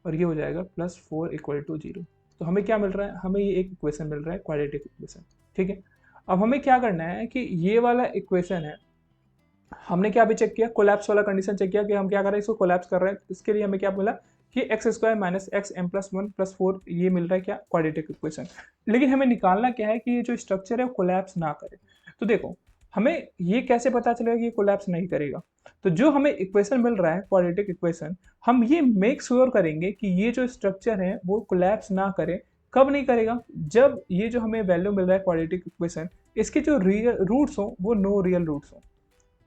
और ये हो जाएगा प्लस 4 इक्वल टू 0। तो हमें क्या मिल रहा है, हमें ये एक इक्वेशन मिल रहा है, क्वाड्रेटिक इक्वेशन। ठीक है, अब हमें क्या करना है कि ये वाला इक्वेशन है, हमने क्या अभी चेक किया, कोलैप्स वाला कंडीशन चेक किया कि हम क्या कर रहे हैं, इसको कोलैप्स कर रहे हैं। इसके लिए हमें क्या मिला कि X square minus X M plus 1 plus 4 ये मिल रहा है क्या, क्वाड्रेटिक इक्वेशन। लेकिन हमें निकालना क्या है कि ये जो स्ट्रक्चर है वो कोलैप्स ना करे। तो देखो हमें ये कैसे पता चलेगा कि ये कोलैप्स नहीं करेगा? तो जो हमें इक्वेशन मिल रहा है क्वाड्रेटिक इक्वेशन, हम ये मेक श्योर करेंगे कि ये जो स्ट्रक्चर है वो कोलैप्स ना करे। कब नहीं करेगा? जब ये जो हमें वैल्यू मिल रहा है क्वाड्रेटिक इक्वेशन, इसके जो रियल रूट्स हो वो नो रियल रूट्स हो।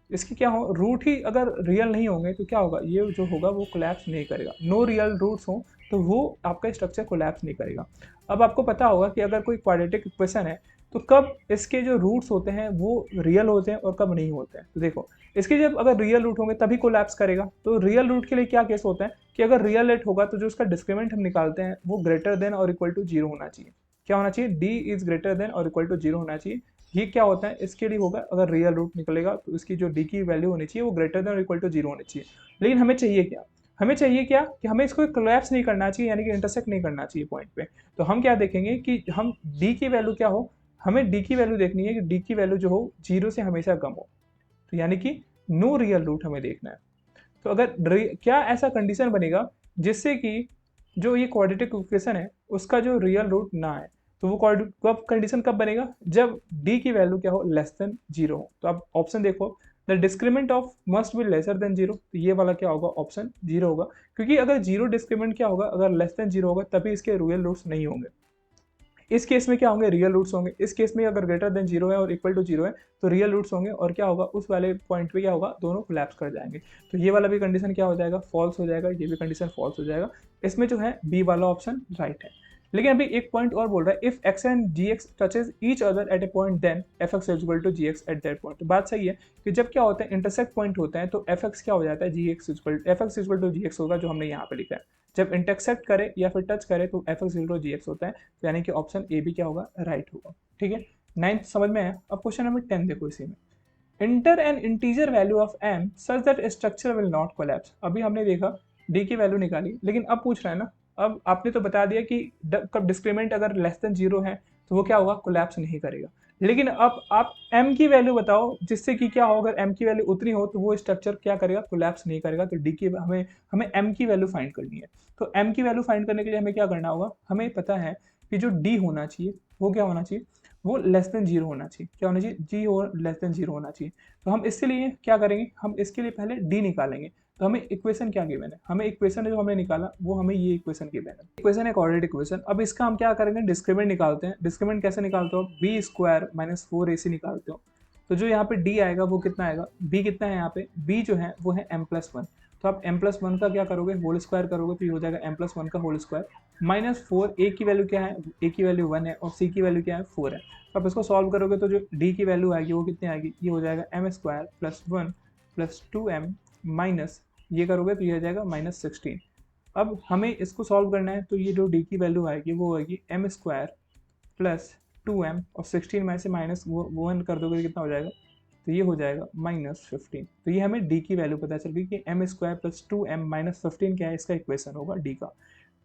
इसकी क्या हो, रूट ही अगर रियल नहीं होंगे तो क्या होगा, ये जो होगा वो कोलैप्स नहीं करेगा। नो रियल रूट्स हो तो वो आपका स्ट्रक्चर कोलैप्स नहीं करेगा। अब आपको पता होगा कि अगर कोई क्वाड्रेटिक इक्वेशन है तो कब इसके जो रूट्स होते हैं वो रियल होते हैं और कब नहीं होते हैं। तो देखो, इसके जब अगर रियल रूट होंगे तभी कोलैप्स करेगा। तो रियल रूट के लिए क्या केस होता है कि अगर रियल रेट होगा तो जो उसका डिस्क्रीमेंट हम निकालते हैं वो ग्रेटर देन और इक्वल टू जीरो होना चाहिए। क्या होना चाहिए? डी इज ग्रेटर देन और इक्वल टू जीरो होना चाहिए। ये क्या होता है, इसके लिए होगा अगर रियल रूट निकलेगा तो इसकी जो डी की वैल्यू होनी चाहिए वो ग्रेटर देन और इक्वल टू जीरो होनी चाहिए। लेकिन हमें चाहिए क्या? हमें चाहिए क्या कि हमें इसको कोलैप्स नहीं करना चाहिए, यानी कि इंटरसेक्ट नहीं करना चाहिए पॉइंट पे। तो हम क्या देखेंगे कि हम डी की वैल्यू क्या हो, हमें डी की वैल्यू देखनी है कि डी की वैल्यू जो हो जीरो से हमेशा कम हो। तो यानी कि नो रियल रूट हमें देखना है। तो अगर क्या ऐसा कंडीशन बनेगा जिससे कि जो ये क्वाड्रेटिक इक्वेशन है उसका जो रियल रूट ना है, तो वो कब कंडीशन कब बनेगा? जब डी की वैल्यू क्या हो, लेस देन जीरो हो। तो आप ऑप्शन देखो, the discriminant of must be lesser than zero. तो ये वाला क्या होगा, ऑप्शन जीरो होगा, क्योंकि अगर जीरो डिस्क्रीमेंट क्या होगा, अगर लेस देन जीरो होगा तभी इसके रियल रूट्स नहीं होंगे। इस केस में क्या होंगे, रियल रूट्स होंगे। इस केस में अगर ग्रेटर देन जीरो है और इक्वल टू जीरो है तो रियल रूट्स होंगे, और क्या होगा उस वाले पॉइंट पे क्या होगा, दोनों कोलैप्स कर जाएंगे। तो ये वाला भी कंडीशन क्या हो जाएगा, फॉल्स हो जाएगा, ये भी कंडीशन फॉल्स हो जाएगा। इसमें जो है बी वाला ऑप्शन राइट है। लेकिन अभी एक पॉइंट और बोल रहा है, if X and G X touches each other at a point then F X is equal to G X at that point. तो बात सही है कि जब क्या होता है इंटरसेक्ट पॉइंट होता है तो एफ एक्स क्या हो जाता है, G X equal F X equal to G X होगा, जो हमने यहाँ पे लिखा है। जब इंटरसेक्ट करे या फिर टच करे तो F X equal to G X होता है। तो यानी कि ऑप्शन ए भी क्या होगा, राइट होगा। ठीक है, 9th समझ में आया। अब क्वेश्चन नंबर 10 देखो इसी में, inter N integer value of am such that structure will not collapse. अभी हमने देखा डी की वैल्यू निकाली, लेकिन अब पूछ रहा है ना, अब आपने तो बता दिया कि कब डिस्क्रीमेंट अगर लेस देन जीरो है तो वो क्या होगा, कोलैप्स नहीं करेगा। लेकिन अब आप m की वैल्यू बताओ जिससे कि क्या हो, अगर m की वैल्यू उतनी हो तो वो स्ट्रक्चर क्या करेगा, कोलैप्स नहीं करेगा। तो डी की हमें हमें m की वैल्यू फाइंड करनी है। तो m की वैल्यू फाइंड करने के लिए हमें क्या करना होगा, हमें पता है कि जो d होना चाहिए वो क्या होना चाहिए, वो लेस देन जीरो होना चाहिए। क्या होना चाहिए, जी हो लेस देन जीरो होना चाहिए। तो हम इसके लिए क्या करेंगे, हम इसके लिए पहले डी निकालेंगे। तो हमें इक्वेशन क्या गिवन है, हमें इक्वेशन जो हमने निकाला वो हमें ये इक्वेशन गिवन है। इक्वेशन है क्वाड्रेटिक इक्वेशन। अब इसका हम क्या करेंगे, डिस्क्रीमेंट निकालते हैं। डिस्क्रीमेंट कैसे निकालते हो, बी स्क्वायर माइनस 4ac निकालते हो। तो जो यहाँ पे डी आएगा वो कितना आएगा, बी कितना है यहाँ पे, बी जो है वो है m+1। तो आप m+1 का क्या करोगे, होल स्क्वायर करोगे तो ये हो जाएगा m+1 का होल स्क्वायर माइनस 4। ए की वैल्यू क्या है, ए की वैल्यू 1 है और सी की वैल्यू क्या है, 4 है। तो आप इसको सॉल्व करोगे तो जो डी की वैल्यू आएगी वो कितनी आएगी, ये हो जाएगा m² + 1 + 2m माइनस, ये करोगे तो ये हो जाएगा -16। अब हमें इसको सॉल्व करना है, तो ये जो डी की वैल्यू आएगी वो आएगी m² + 2m और 16 में से माइनस 1 कर दोगे तो कितना हो जाएगा, तो ये हो जाएगा -15। तो ये हमें डी की वैल्यू पता चल गई कि m² + 2m - 15 क्या है, इसका इक्वेशन होगा डी का।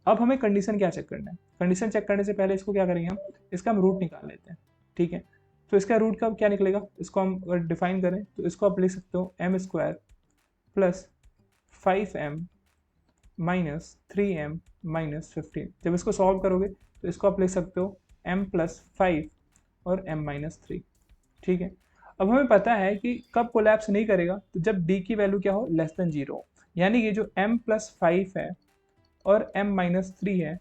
अब हमें कंडीशन क्या चेक करना है, कंडीशन चेक करने से पहले इसको क्या करेंगे हम, इसका हम रूट निकाल लेते हैं। ठीक है, तो इसका रूट का क्या निकलेगा, इसको हम अगर डिफाइन करें तो इसको आप लिख सकते हो m² + 5m - 3m - 15। जब इसको सॉल्व करोगे तो इसको आप लिख सकते हो m + 5 और m - 3। ठीक है, अब हमें पता है कि कब कोलैप्स नहीं करेगा, तो जब d की वैल्यू क्या हो, लेस देन जीरो हो। यानी कि जो m + 5 है और m - 3 है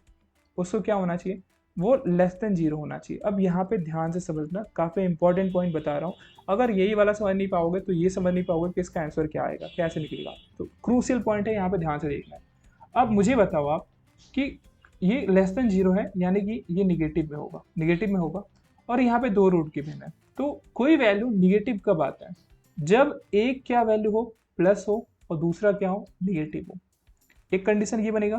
उसको क्या होना चाहिए, वो लेस देन जीरो होना चाहिए। अब यहाँ पे ध्यान से समझना, काफ़ी इंपॉर्टेंट पॉइंट बता रहा हूँ। अगर यही वाला समझ नहीं पाओगे तो ये समझ नहीं पाओगे कि इसका आंसर क्या आएगा, कैसे निकलेगा। तो क्रूशियल पॉइंट है, यहाँ पे ध्यान से देखना है। अब मुझे बताओ आप कि ये लेस देन जीरो है, यानी कि ये निगेटिव में होगा, निगेटिव में होगा। और यहाँ पे दो रूट गिवन है, तो कोई वैल्यू निगेटिव कब आता है, जब एक क्या वैल्यू हो, प्लस हो और दूसरा क्या हो, निगेटिव हो। एक कंडीशन ये बनेगा,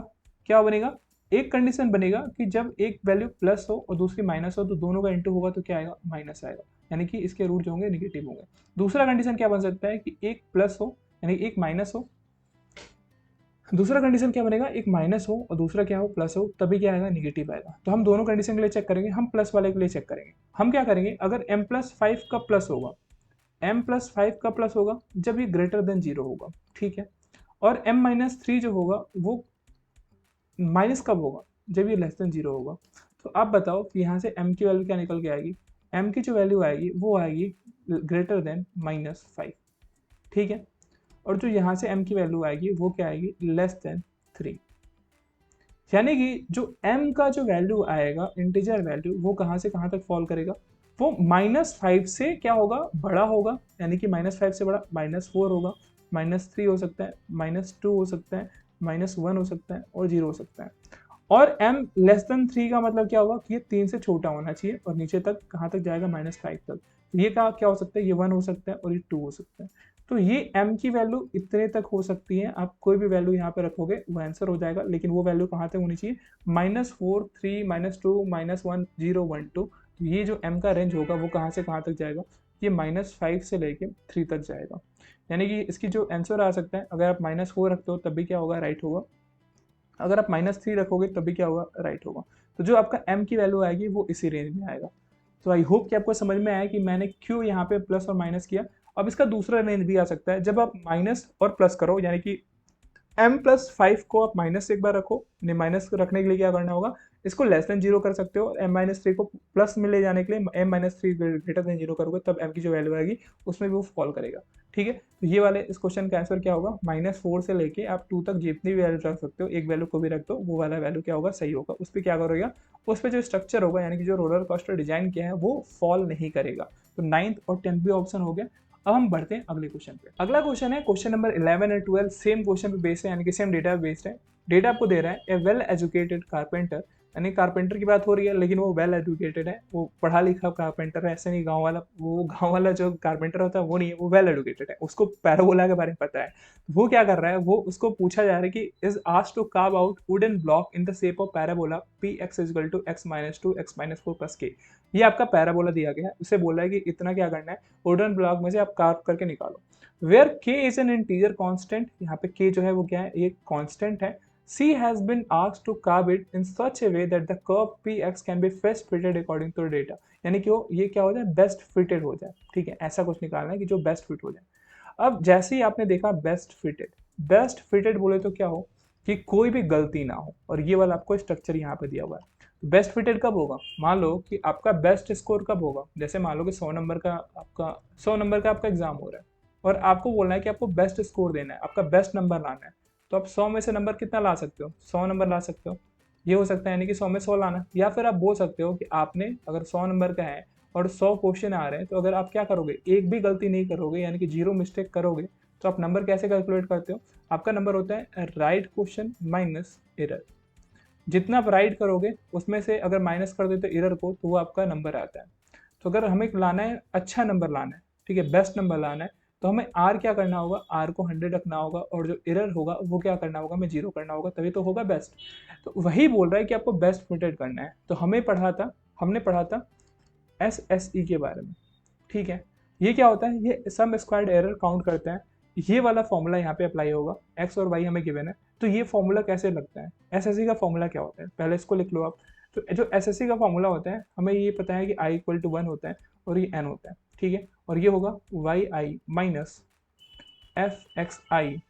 क्या बनेगा, एक कंडीशन बनेगा कि जब एक वैल्यू प्लस हो और दूसरी माइनस हो तो दोनों का इंटू होगा तो क्या आएगा, माइनस आएगा, यानी कि इसके रूट जो होंगे निगेटिव होंगे। दूसरा कंडीशन क्या बन सकता है कि एक प्लस हो यानी एक माइनस हो, दूसरा कंडीशन क्या बनेगा, एक माइनस हो और दूसरा क्या हो, प्लस हो, तभी क्या आएगा, निगेटिव आएगा। तो हम दोनों कंडीशन के लिए चेक करेंगे, हम प्लस वाले के लिए चेक करेंगे। हम क्या करेंगे, अगर m+5 का प्लस होगा, m+5 का प्लस होगा जब ये ग्रेटर देन जीरो होगा। ठीक है, और m-3 जो होगा वो माइनस कब होगा, जब ये लेस देन जीरो होगा। तो आप बताओ कि यहाँ से m की वैल्यू क्या निकल के आएगी, m की जो वैल्यू आएगी वो आएगी ग्रेटर देन -5, ठीक है। और जो यहाँ से m की वैल्यू आएगी वो क्या आएगी, लेस देन 3। यानी कि जो m का जो वैल्यू आएगा इंटीजर वैल्यू, वो कहाँ से कहाँ तक फॉल करेगा, वो -5 से क्या होगा, बड़ा होगा, यानी कि -5 से बड़ा -4 होगा, -3 हो सकता है, -2 हो सकता है, -1 हो सकता है और 0 हो सकता है। और m लेस देन 3 का मतलब क्या होगा कि ये 3 से छोटा होना चाहिए और नीचे तक कहाँ तक जाएगा, -5 तक। तो ये क्या हो सकता है, ये 1 हो सकता है और ये 2 हो सकता है। तो ये m की वैल्यू इतने तक हो सकती है, आप कोई भी वैल्यू यहाँ पे रखोगे वो आंसर हो जाएगा, लेकिन वो वैल्यू कहाँ तक होनी चाहिए, -4, 3, -2, -1, 0, 1, 2। तो ये जो m का रेंज होगा वो कहाँ से कहाँ तक जाएगा, ये -5 से लेके 3 तक जाएगा। यानी कि इसकी जो आंसर आ सकता है, अगर आप -4 रखते हो तब भी क्या होगा, राइट होगा, अगर आप -3 रखोगे तब भी क्या होगा, राइट होगा। तो जो आपका m की वैल्यू आएगी वो इसी रेंज में आएगा। तो आई होप कि आपको समझ में आया कि मैंने क्यों यहाँ पे प्लस और माइनस किया। अब इसका दूसरा रेंज भी आ सकता है, जब आप माइनस और प्लस करो, यानी कि m+5 को आप माइनस से एक बार रखो, माइनस रखने के लिए क्या करना होगा, इसको लेस देन 0 कर सकते हो, m-3 को प्लस में ले जाने के लिए m-3 ग्रेटर देन 0 करोगे, तब m की जो वैल्यू आएगी उसमें भी वो फॉल करेगा, ठीक है। तो ये वाले इस क्वेश्चन का आंसर क्या होगा, -4 से लेके आप 2 तक जितनी भी वैल्यू रख सकते हो, एक वैल्यू को भी रख दो, वो वाला वैल्यू क्या होगा, सही होगा। उस पर क्या करोगे, उस पर जो स्ट्रक्चर होगा, यानी कि जो रोलर कोस्टर डिजाइन किया है वो फॉल नहीं करेगा। तो 9th और 10th भी ऑप्शन हो गया। अब हम बढ़ते हैं अगले क्वेश्चन पे। अगला क्वेश्चन है क्वेश्चन नंबर 11 और 12, सेम क्वेश्चन पे बेस्ड है, यानी कि सेम डेटा बेस्ड है। डेटा आपको दे रहा है, ए वेल एजुकेटेड कारपेंटर, यानी कारपेंटर की बात हो रही है, लेकिन वो वेल एजुकेटेड है, वो पढ़ा लिखा कारपेंटर है, ऐसे नहीं गांव वाला, वो गांव वाला जो कारपेंटर होता है वो नहीं है, वो वेल एजुकेटेड है, उसको पैराबोला के बारे में पता है। वो क्या कर रहा है, वो उसको पूछा जा रहा है कि is asked to carve out wooden block in the shape of parabola px = x-2 x-4 + k। ये आपका पैराबोला दिया गया है, उसे बोला है कि इतना क्या करना है, वुडन ब्लॉक में से आप कार्व करके निकालो। Where k is an integer constant, यहाँ पे k जो है वो क्या है, ये कांस्टेंट है। C has been asked to carve it in such a way that the curve px can be best fitted according to data, यानी कि वो ये क्या हो जाए, बेस्ट फिटेड हो जाए, ठीक है, ऐसा कुछ निकालना है कि जो बेस्ट फिट हो जाए। अब जैसे ही आपने देखा बेस्ट फिटेड बोले तो क्या हो कि कोई भी गलती ना हो, और ये वाला आपको स्ट्रक्चर यहाँ पे दिया हुआ है। बेस्ट फिटेड कब होगा, मान लो कि आपका बेस्ट स्कोर कब होगा, जैसे मान लो कि 100 नंबर का आपका एग्जाम हो रहा है और आपको बोलना है कि आपको बेस्ट स्कोर देना है, आपका बेस्ट नंबर लाना है। तो आप 100 में से नंबर कितना ला सकते हो, 100 नंबर ला सकते हो, ये हो सकता है, यानी कि 100 में 100 लाना। या फिर आप बोल सकते हो कि आपने अगर 100 नंबर का है और 100 क्वेश्चन आ रहे हैं, तो अगर आप क्या करोगे, एक भी गलती नहीं करोगे, यानी कि 0 मिस्टेक करोगे, तो आप नंबर कैसे कैलकुलेट करते हो, आपका नंबर होता है राइट क्वेश्चन माइनस एरर। जितना आप राइट करोगे उसमें से अगर माइनस कर देते हो एरर को, तो वो आपका नंबर आता है। तो अगर हमें लाना है, अच्छा नंबर लाना है, ठीक है, बेस्ट नंबर लाना है, तो हमें आर क्या करना होगा, आर को 100 रखना होगा, और जो एरर होगा वो क्या करना होगा, हमें 0 करना होगा, तभी तो होगा बेस्ट। तो वही बोल रहा है कि आपको बेस्ट फिटेड करना है। तो हमने पढ़ा था SSE के बारे में, ठीक है। ये क्या होता है, ये सम स्क्वायर्ड एरर काउंट करते हैं। ये वाला फॉर्मूला यहाँ पे अप्लाई होगा, एक्स और वाई हमें गिवन है। तो ये फॉर्मूला कैसे लगता है, SSE का फॉर्मूला क्या होता है, पहले इसको लिख लो आप। तो जो SSE का फॉर्मूला होता है, हमें ये पता है कि i = 1 होता है और ये n होता है, ठीक है। और ये होगा yi माइनस fxi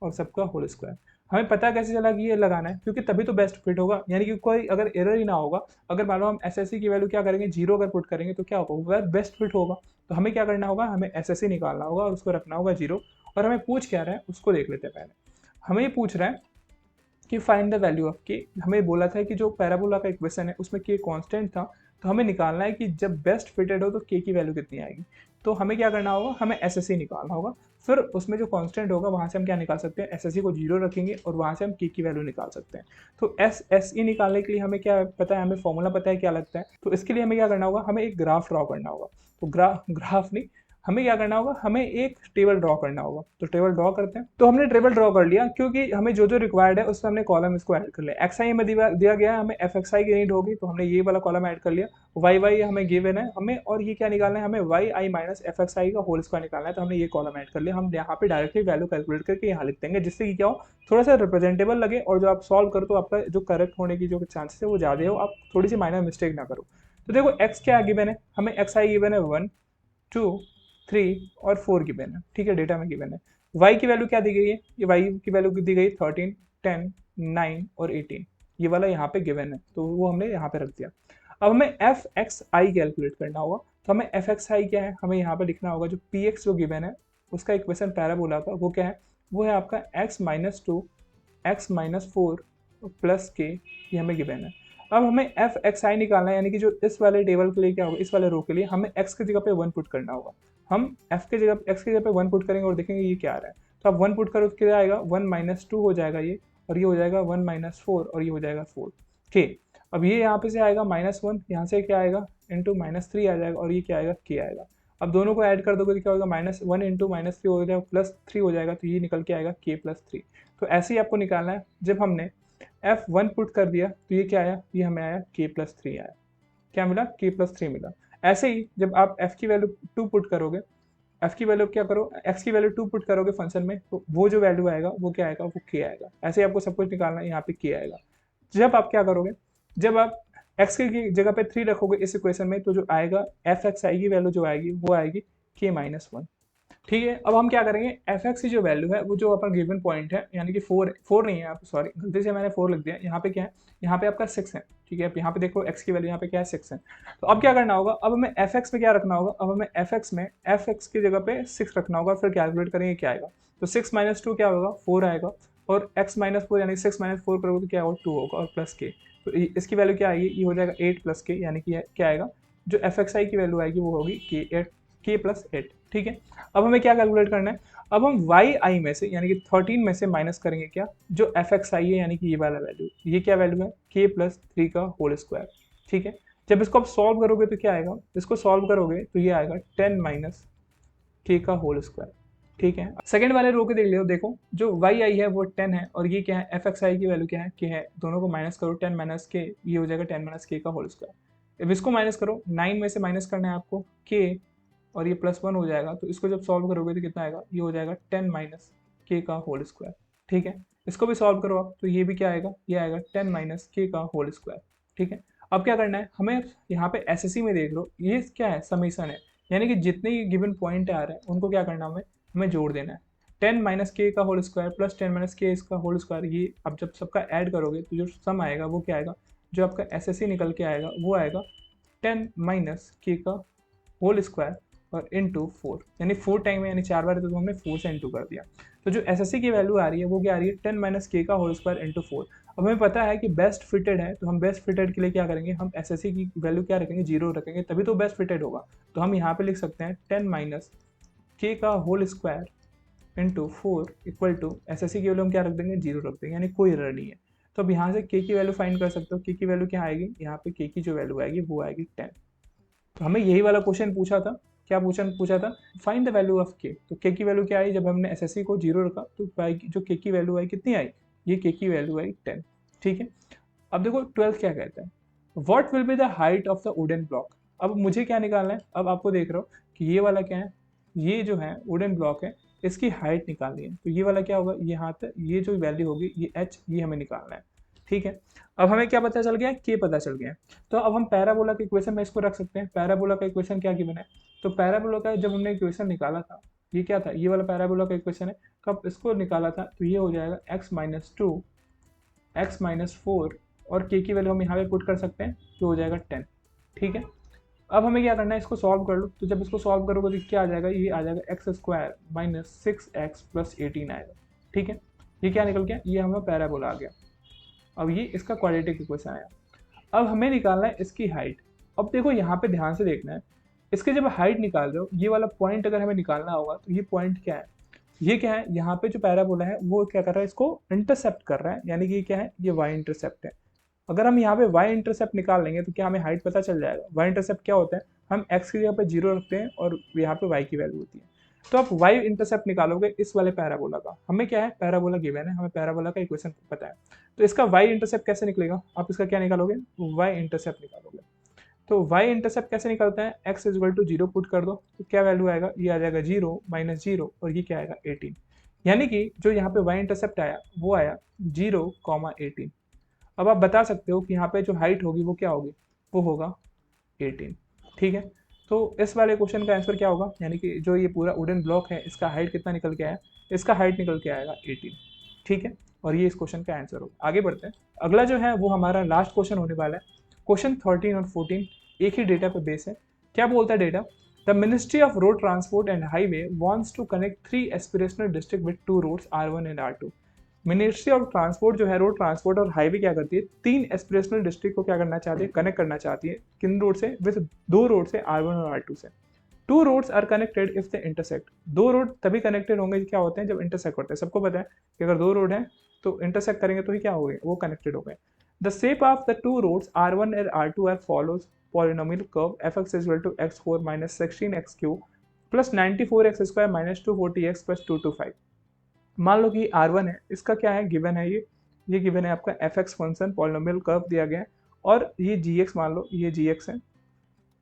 और सबका होल स्क्वायर। हमें पता कैसे चला कि ये लगाना है, क्योंकि तभी तो बेस्ट फिट होगा, यानी कि कोई अगर एरर ही ना होगा, अगर मान लो हम SSE की वैल्यू क्या करेंगे, 0 अगर पुट करेंगे, तो क्या होगा, वह बेस्ट फिट होगा। तो हमें क्या करना होगा, हमें SSE निकालना होगा और उसको रखना होगा 0। और हमें पूछ क्या रहा है उसको देख लेते हैं पहले। हमें ये पूछ रहा है कि फाइंड द वैल्यू ऑफ के। हमें बोला था कि जो पैराबोला का इक्वेशन है उसमें के कांस्टेंट था, तो हमें निकालना है कि जब बेस्ट फिटेड हो तो के की वैल्यू कितनी आएगी। तो हमें क्या करना होगा, हमें SSE निकालना होगा, फिर उसमें जो कांस्टेंट होगा वहाँ से हम क्या निकाल सकते हैं, SSE को 0 रखेंगे और वहाँ से हम के की वैल्यू निकाल सकते हैं। तो SSE निकालने के लिए हमें क्या पता है, हमें फॉर्मूला पता है क्या लगता है। तो इसके लिए हमें क्या करना होगा, हमें एक ग्राफ ड्रॉ करना होगा। तो ग्राफ नहीं, हमें क्या करना होगा, हमें एक टेबल ड्रॉ करना होगा। तो टेबल ड्रॉ करते हैं। तो हमने टेबल ड्रॉ कर लिया, क्योंकि हमें जो जो रिक्वायर्ड है उसमें हमने कॉलम इसको ऐड कर लिया। XI में दिया गया है, हमें FXI की नीड होगी, तो हमने ये वाला कॉलम ऐड कर लिया। YY हमें गिवन है हमें, और ये क्या निकालना है, हमें YI माइनस FXI का होल स्क्वायर निकालना है। तो हमने ये कॉलम ऐड कर लिया। हम यहाँ पे डायरेक्टली वैल्यू कैलकुलेट करके यहाँ लिख देंगे, जिससे कि क्या हो, थोड़ा सा रिप्रेजेंटेबल लगे, और जो आप सॉल्व करो तो आपका जो करेक्ट होने की जो चांसेस है वो ज़्यादा हो, आप थोड़ी सी माइनर मिस्टेक ना करो। तो देखो x क्या गिवन है, हमें XI गिवन है 1, 2, 3 और 4 गिवन है, ठीक है, डेटा में गिवन है। y की वैल्यू क्या दी गई है, ये y की वैल्यू दी गई 13, 10, 9 और 18, ये वाला यहाँ पे गिवन है, तो वो हमने यहाँ पे रख दिया। अब हमें एफ एक्स आई कैलकुलेट करना होगा। तो हमें एफ एक्स आई क्या है, हमें यहाँ पे लिखना होगा जो पी एक्स जो गिवन है उसका इक्वेशन पैराबोला का वो क्या है, वो है आपका x minus two x minus four plus के, ये हमें गिवन है। अब हमें एफ एक्स आई निकालना है, यानी कि जो इस वाले टेबल के लिए क्या होगा, इस वाले रो के लिए हमें एक्स की जगह पे वन पुट करना होगा। हम एफ के जगह एक्स की जगह पे वन पुट करेंगे और देखेंगे ये क्या आ रहा है। तो आप वन पुट करो तो क्या आएगा, वन माइनस टू हो जाएगा ये, और ये हो जाएगा वन माइनस फोर, और ये हो जाएगा फोर के। अब ये यहाँ पे से आएगा माइनस वन, यहाँ से क्या आएगा इंटू माइनस थ्री आ जाएगा, और ये क्या आएगा के आएगा। अब दोनों को ऐड कर दोगे तो क्या होगा, minus one into minus three हो जाएगा प्लस थ्री हो जाएगा, तो ये निकल के आएगा के प्लस थ्री। तो ऐसे ही आपको निकालना है। जब हमने एफ वन पुट कर दिया तो ये क्या आया, ये हमें आया के प्लस थ्री आया। क्या मिला, के प्लस थ्री मिला। ऐसे ही जब आप एफ की वैल्यू टू पुट करोगे, एफ की वैल्यू क्या करो, एक्स की वैल्यू टू पुट करोगे फंक्शन में, तो वो जो वैल्यू आएगा वो क्या आएगा, वो के आएगा। ऐसे ही आपको सब कुछ निकालना है, यहाँ पे के आएगा। जब आप क्या करोगे, जब आप एक्स की जगह पे थ्री रखोगे इस इक्वेशन में, तो जो आएगा एफ एक्स आई की वैल्यू जो आएगी वो आएगी के माइनस वन। ठीक है, अब हम क्या करेंगे, एफ एक्स की जो वैल्यू है वो जो अपना गिवन पॉइंट है, यानी कि फोर नहीं है, आप सॉरी गलती से मैंने फोर लिख दिया, यहाँ पे क्या है, यहाँ पे आपका सिक्स है। ठीक है, यहाँ पे देखो एक्स की वैल्यू यहाँ पे क्या है, सिक्स है। तो अब क्या करना होगा, अब हमें एफ एक्स में क्या रखना होगा, अब हमें एफ एक्स की जगह पे सिक्स रखना होगा, फिर कैलकुलेट करेंगे क्या आएगा। तो सिक्स माइनस टू क्या होगा, फोर आएगा, और एक्स माइनस फोर यानी सिक्स माइनस फोर करोगे तो क्या होगा, टू होगा, और प्लस के। तो इसकी वैल्यू क्या आएगी, ये हो जाएगा एट प्लस के, यानी कि क्या आएगा, जो एफ एक्स आई की वैल्यू आएगी वो होगी के एट, के प्लस एट। ठीक है, अब हमें क्या कैलकुलेट करना है, अब हम वाई आई में से यानी कि 13 में से माइनस करेंगे क्या, जो एफ एक्स आई है यानी कि ये वाला वैल्यू, ये क्या वैल्यू है, के प्लस थ्री का होल स्क्वायर। ठीक है, जब इसको आप सॉल्व करोगे तो क्या आएगा, इसको सॉल्व करोगे तो ये आएगा 10 माइनस के का होल स्क्वायर। ठीक है, सेकंड वाले रो के देख लो, देखो जो वाई आई है वो 10 है, और ये क्या है, एफ एक्स आई की वैल्यू क्या है, के है। दोनों को माइनस करो, 10 माइनस के, ये हो जाएगा 10 माइनस के का होल स्क्वायर। अब इसको माइनस करो, 9 में से माइनस करना है आपको के, और ये प्लस वन हो जाएगा, तो इसको जब सॉल्व करोगे तो कितना आएगा, ये हो जाएगा 10 माइनस के का होल स्क्वायर। ठीक है, इसको भी सॉल्व करो आप, तो ये भी क्या आएगा, ये आएगा 10 माइनस के का होल स्क्वायर। ठीक है, अब क्या करना है हमें, यहाँ पे एसएससी में देख लो, ये क्या है, समीशन है, यानी कि जितने गिवन पॉइंट आ रहे हैं उनको क्या करना है, हमें जोड़ देना है। 10 माइनस के का होल स्क्वायर प्लस 10 माइनस के इसका होल स्क्वायर, ये अब जब सबका ऐड करोगे तो जो सम आएगा वो क्या आएगा, जो आपका एसएससी निकल के आएगा वो आएगा 10 माइनस के का होल स्क्वायर और इंटू फोर, यानी फोर टाइम है, यानी चार बार, तो हमने फोर से इंटू कर दिया। तो जो एसएससी की वैल्यू आ रही है वो क्या आ रही है, 10 माइनस के का होल स्क्वायर इंटू फोर। अब हमें पता है कि बेस्ट फिटेड है, तो हम बेस्ट फिटेड के लिए क्या करेंगे, हम एसएससी की वैल्यू क्या रखेंगे, जीरो रखेंगे, तभी तो बेस्ट फिटेड होगा। तो हम यहाँ पे लिख सकते हैं 10 माइनस के का whole square into four equal to SSC की वैल्यू हम क्या रख देंगे, जीरो रख देंगे, यानी कोई एरर नहीं है। तो अब यहाँ से के की वैल्यू फाइंड कर सकते हो, के की वैल्यू क्या आएगी, यहाँ पे के की जो वैल्यू आएगी वो आएगी 10। तो हमें यही वाला क्वेश्चन पूछा था, क्या क्वेश्चन पूछा था, फाइंड द वैल्यू ऑफ के। तो के की वैल्यू क्या आई, जब हमने एसएससी को जीरो रखा तो जो के की वैल्यू आई कितनी आई, ये के की वैल्यू आई 10। ठीक है, अब देखो 12 क्या कहता है, what will be the height of the wooden block. अब मुझे क्या निकालना है, अब आपको देख रहे हो कि ये वाला क्या है, ये जो है वुडन ब्लॉक है, इसकी हाइट निकालनी है। तो ये वाला क्या होगा, ये हाथ है, ये जो वैल्यू होगी ये एच, ये हमें निकालना है। ठीक है, अब हमें क्या पता चल गया, के पता चल गया। तो अब हम पैराबोला के इक्वेशन में इसको रख सकते हैं। पैराबोला का इक्वेशन क्या गिवन है, तो पैराबोला का जब हमने इक्वेशन निकाला था, ये क्या था, ये वाला पैराबोला का इक्वेशन है, कब इसको निकाला था, तो ये हो जाएगा x minus two x minus four, और के की वैल्यू हम यहाँ पे पुट कर सकते हैं, जो हो जाएगा 10। ठीक है, अब हमें क्या करना है, इसको सॉल्व कर लो। तो जब इसको सॉल्व करोगे तो क्या आ जाएगा, ये आ जाएगा x square minus six x plus 18 आएगा। ठीक है, ये क्या निकल गया, ये हमें पैराबोला आ गया। अब ये इसका क्वाड्रेटिक इक्वेशन आया। अब हमें निकालना है इसकी हाइट। अब देखो यहाँ पे ध्यान से देखना है, इसके जब हाइट निकाल रहे हो, ये वाला पॉइंट अगर हमें निकालना होगा तो ये पॉइंट क्या है, ये क्या है, यहाँ पे जो पैराबोला है वो क्या कर रहा है, इसको इंटरसेप्ट कर रहा है, यानी कि ये क्या है, ये वाई इंटरसेप्ट है। अगर हम यहाँ पे वाई इंटरसेप्ट निकाल लेंगे तो क्या हमें हाइट पता चल जाएगा। वाई इंटरसेप्ट क्या होता है, हम एक्स की जगह पे जीरो रखते हैं और यहाँ पे वाई की वैल्यू होती है। तो आप वाई इंटरसेप्ट निकालोगे इस वाले पैराबोला का, हमें क्या है, पैराबोला गिवन है, हमें पैराबोला का इक्वेशन पता है। तो इसका वाई इंटरसेप्ट कैसे निकलेगा, आप इसका क्या निकालोगे, वाई इंटरसेप्ट निकालोगे। तो वाई इंटरसेप्ट कैसे निकलता है, X equal to zero put कर दो, तो क्या वैल्यू आएगा, ये आ जाएगा जीरो माइनस जीरो, और ये क्या आएगा 18। यानी कि जो यहाँ पे वाई इंटरसेप्ट आया वो आया 0,18। अब आप बता सकते हो कि यहाँ पे जो हाइट होगी वो क्या होगी, वो होगा 18। ठीक है, तो इस वाले क्वेश्चन का आंसर क्या होगा, यानी कि जो ये पूरा वुडन ब्लॉक है इसका हाइट कितना निकल के आया, इसका हाइट निकल के आएगा 18। ठीक है, और ये इस क्वेश्चन का आंसर होगा। आगे बढ़ते हैं, अगला जो है वो हमारा लास्ट क्वेश्चन होने वाला है, क्वेश्चन 13 और 14 एक ही डेटा पे बेस है। क्या बोलता है data? The ministry of road transport and highway wants to connect 3 aspirational district with 2 roads R1 and R2। Ministry of transport जो है, रोड ट्रांसपोर्ट और हाईवे क्या करती है, 3 एस्पिरेशनल डिस्ट्रिक्ट को क्या करना चाहती है, कनेक्ट करना चाहती है। किन रोड से? विद 2 रोड से, R1 और R2 से। 2 roads are connected if they intersect. 2 road तभी कनेक्टेड होंगे क्या होते हैं, जब इंटरसेक्ट होते हैं। सबको पता है कि अगर 2 रोड हैं तो इंटरसेक्ट करेंगे तो ही क्या हो गए, वो कनेक्टेड हो गए। The shape of the 2 roads R1 and R2 are follows polynomial curve fx is equal to x4 minus 16x cube plus 94x square minus 240x plus 225। मान लो कि R1 है, इसका क्या है, गिवन है, ये गिवन है आपका fx फंक्शन पॉलिनोमियल कर्व दिया गया है, और ये gx मान लो, ये gx है,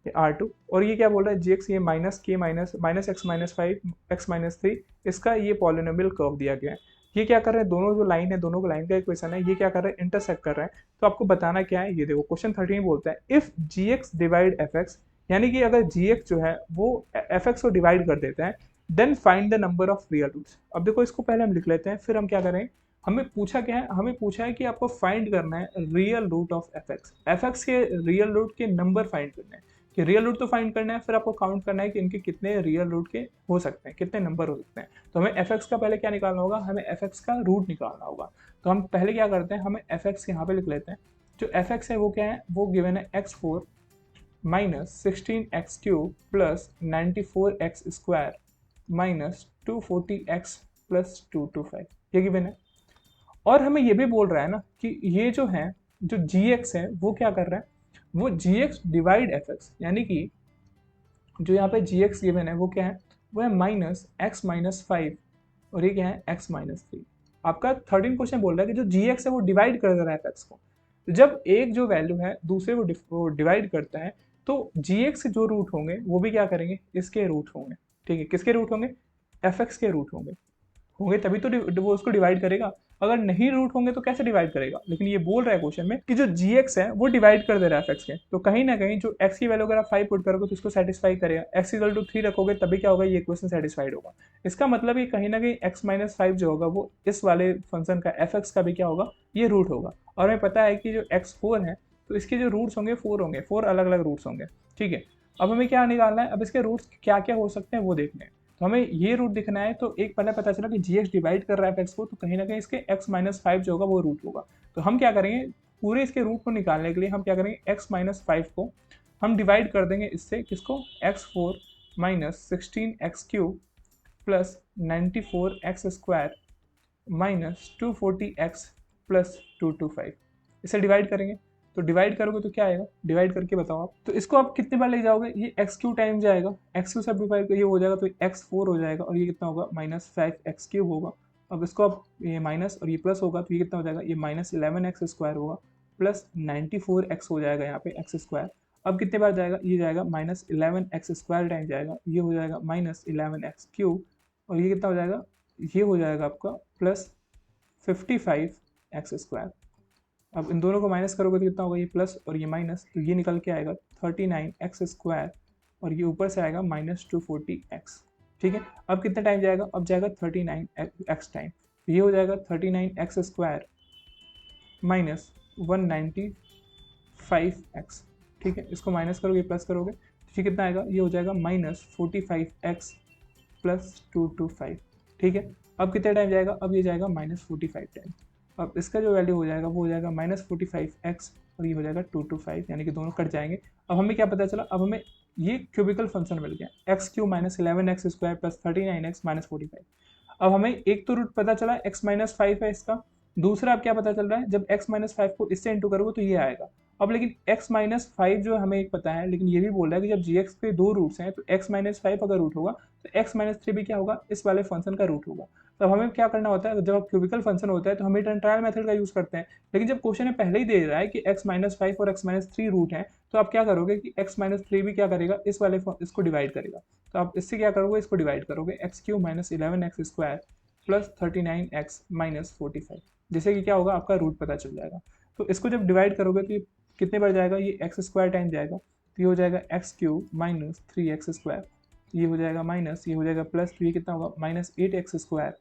ये R2, और ये क्या बोल रहा है gx, ये minus k minus x minus 5 x minus 3, इसका ये पॉलिनोमियल कर्व दिया गया है। ये क्या कर रहे हैं, दोनों जो लाइन है, दोनों को लाइन का इक्वेशन है, ये क्या कर रहे हैं, इंटरसेक्ट कर रहे हैं। तो आपको बताना क्या है, ये देखो क्वेश्चन 13 बोलता है इफ gx डिवाइड fx, यानी कि अगर gx जो है वो fx को डिवाइड कर देता है, then find the number of real roots. अब देखो इसको पहले हम लिख लेते हैं, फिर हम क्या करें, हमें पूछा क्या है, हमें पूछा है कि आपको फाइंड करना है रियल रूट ऑफ fx के रियल रूट के नंबर फाइंड करने हैं, कि रियल रूट तो फाइंड करना है, फिर आपको काउंट करना है कि इनके कितने रियल रूट के हो सकते हैं, कितने नंबर हो सकते हैं। तो हमें fx का पहले क्या निकालना होगा, हमें fx का रूट निकालना होगा। तो हम पहले क्या करते हैं, हमें fx यहाँ पे लिख लेते हैं। जो fx है वो क्या है, वो गिवन है x4 minus 16x cube plus 94x square minus 240x plus 225, ये गिवन है। और हमें ये भी बोल रहा है ना कि ये जो है, जो gx है वो क्या कर रहा है, वो gx डिवाइड fx, यानी कि जो यहाँ पे gx गिवन है वो क्या है, वो है माइनस x माइनस 5, और ये क्या है x माइनस 3। आपका 13 क्वेश्चन बोल रहा है कि जो gx है वो डिवाइड कर रहा है fx को। तो जब एक जो वैल्यू है दूसरे को डिवाइड करता है, तो gx के जो रूट होंगे वो भी क्या करेंगे, इसके रूट होंगे। ठीक है, किसके रूट होंगे, fx के रूट होंगे, तभी तो वो उसको डिवाइड करेगा। अगर नहीं रूट होंगे तो कैसे डिवाइड करेगा। लेकिन ये बोल रहा है क्वेश्चन में कि जो gx है वो डिवाइड कर दे रहा है fx के, तो कहीं ना कहीं जो x की वैल्यू अगर आप 5 पुट करोगे तो इसको सेटिस्फाई करेगा। x इक्वल टू 3 रखोगे तभी क्या होगा, ये इक्वेशन सेटिस्फाइड होगा। इसका मतलब ये कहीं ना कहीं x माइनस 5 जो होगा वो इस वाले फंक्शन का fx का भी क्या होगा, ये रूट होगा। और हमें पता है कि जो x4 है तो इसके जो रूट्स होंगे 4 होंगे, 4 अलग अलग रूट्स होंगे। ठीक है, अब हमें क्या निकालना है, अब इसके रूट्स क्या क्या हो सकते हैं वो देखने हैं। तो हमें ये रूट दिखना है, तो एक पहले पता चला कि gx डिवाइड कर रहा है x को, तो कहीं ना कहीं इसके x माइनस 5 जो होगा वो रूट होगा। तो हम क्या करेंगे, पूरे इसके रूट को निकालने के लिए हम क्या करेंगे, x माइनस 5 को हम डिवाइड कर देंगे इससे, किसको, x4 minus 16x cube plus 94x square minus 240x plus 225, इसे डिवाइड करेंगे। तो डिवाइड करोगे तो क्या आएगा, डिवाइड करके बताओ आप। तो इसको आप कितने बार ले जाओगे, ये एक्स क्यू टाइम जाएगा, एक्स क्यू सब डिवाइड ये हो जाएगा तो x4 हो जाएगा, और ये कितना होगा, माइनस 5x क्यूब होगा। अब इसको आप ये माइनस और ये प्लस होगा तो ये कितना हो जाएगा, ये माइनस 11x स्क्वायर होगा प्लस 94x हो जाएगा यहाँ पे एक्स स्क्वायर। अब कितने बार जाएगा, ये जाएगा माइनस 11x स्क्वायर टाइम जाएगा, ये हो जाएगा माइनस 11x क्यूब, और ये कितना हो जाएगा, ये हो जाएगा आपका प्लस 55x स्क्वायर। अब इन दोनों को माइनस करोगे तो कितना होगा, ये प्लस और ये माइनस, तो ये निकल के आएगा 39x स्क्वायर, और ये ऊपर से आएगा माइनस 240x। ठीक है, अब कितना टाइम जाएगा, अब जाएगा 39x टाइम, तो ये हो जाएगा 39x स्क्वायर माइनस 195x। ठीक है, इसको माइनस करोगे प्लस करोगे तो ये कितना आएगा, ये हो जाएगा माइनस 45x प्लस 225। ठीक है, अब कितना टाइम जाएगा, अब ये जाएगा माइनस 45 टाइम। अब इसका जो वैल्यू हो जाएगा वो हो जाएगा माइनस 45x, और ये हो जाएगा 225, यानी कि दोनों कट जाएंगे। अब हमें क्या पता चला, अब हमें ये क्यूबिकल फंक्शन मिल गया, x cube minus 11x square plus 39x minus 45। अब हमें एक तो रूट पता चला x माइनस 5 है इसका, दूसरा अब क्या पता चल रहा है, जब x माइनस 5 को इससे इंटू करोगे तो ये आएगा। अब लेकिन x माइनस 5 जो हमें एक पता है, लेकिन ये भी बोल रहा है कि जब gx के 2 रूट्स हैं तो x माइनस 5 अगर रूट होगा तो x माइनस 3 भी क्या होगा, इस वाले फंक्शन का रूट होगा। तो हमें क्या करना होता है, जब क्यूबिकल फंक्शन होता है तो हम ट्रायल मेथड का यूज करते हैं। लेकिन जब क्वेश्चन में पहले ही दे रहा है कि x माइनस 5 और x माइनस 3 रूट है, तो आप क्या करोगे कि x माइनस 3 भी क्या करेगा, इस वाले इसको डिवाइड करेगा। तो आप इससे क्या करोगे, इसको डिवाइड करोगे, x cube minus 11x square plus 39x minus 45, जैसे कि क्या होगा, आपका रूट पता चल जाएगा। तो इसको जब डिवाइड करोगे तो ये कितने बार जाएगा, ये एक्स स्क्वायर टाइम जाएगा, तो ये हो जाएगा x cube minus 3x square, ये हो जाएगा माइनस, ये हो जाएगा प्लस, तो ये कितना होगा, minus 8x square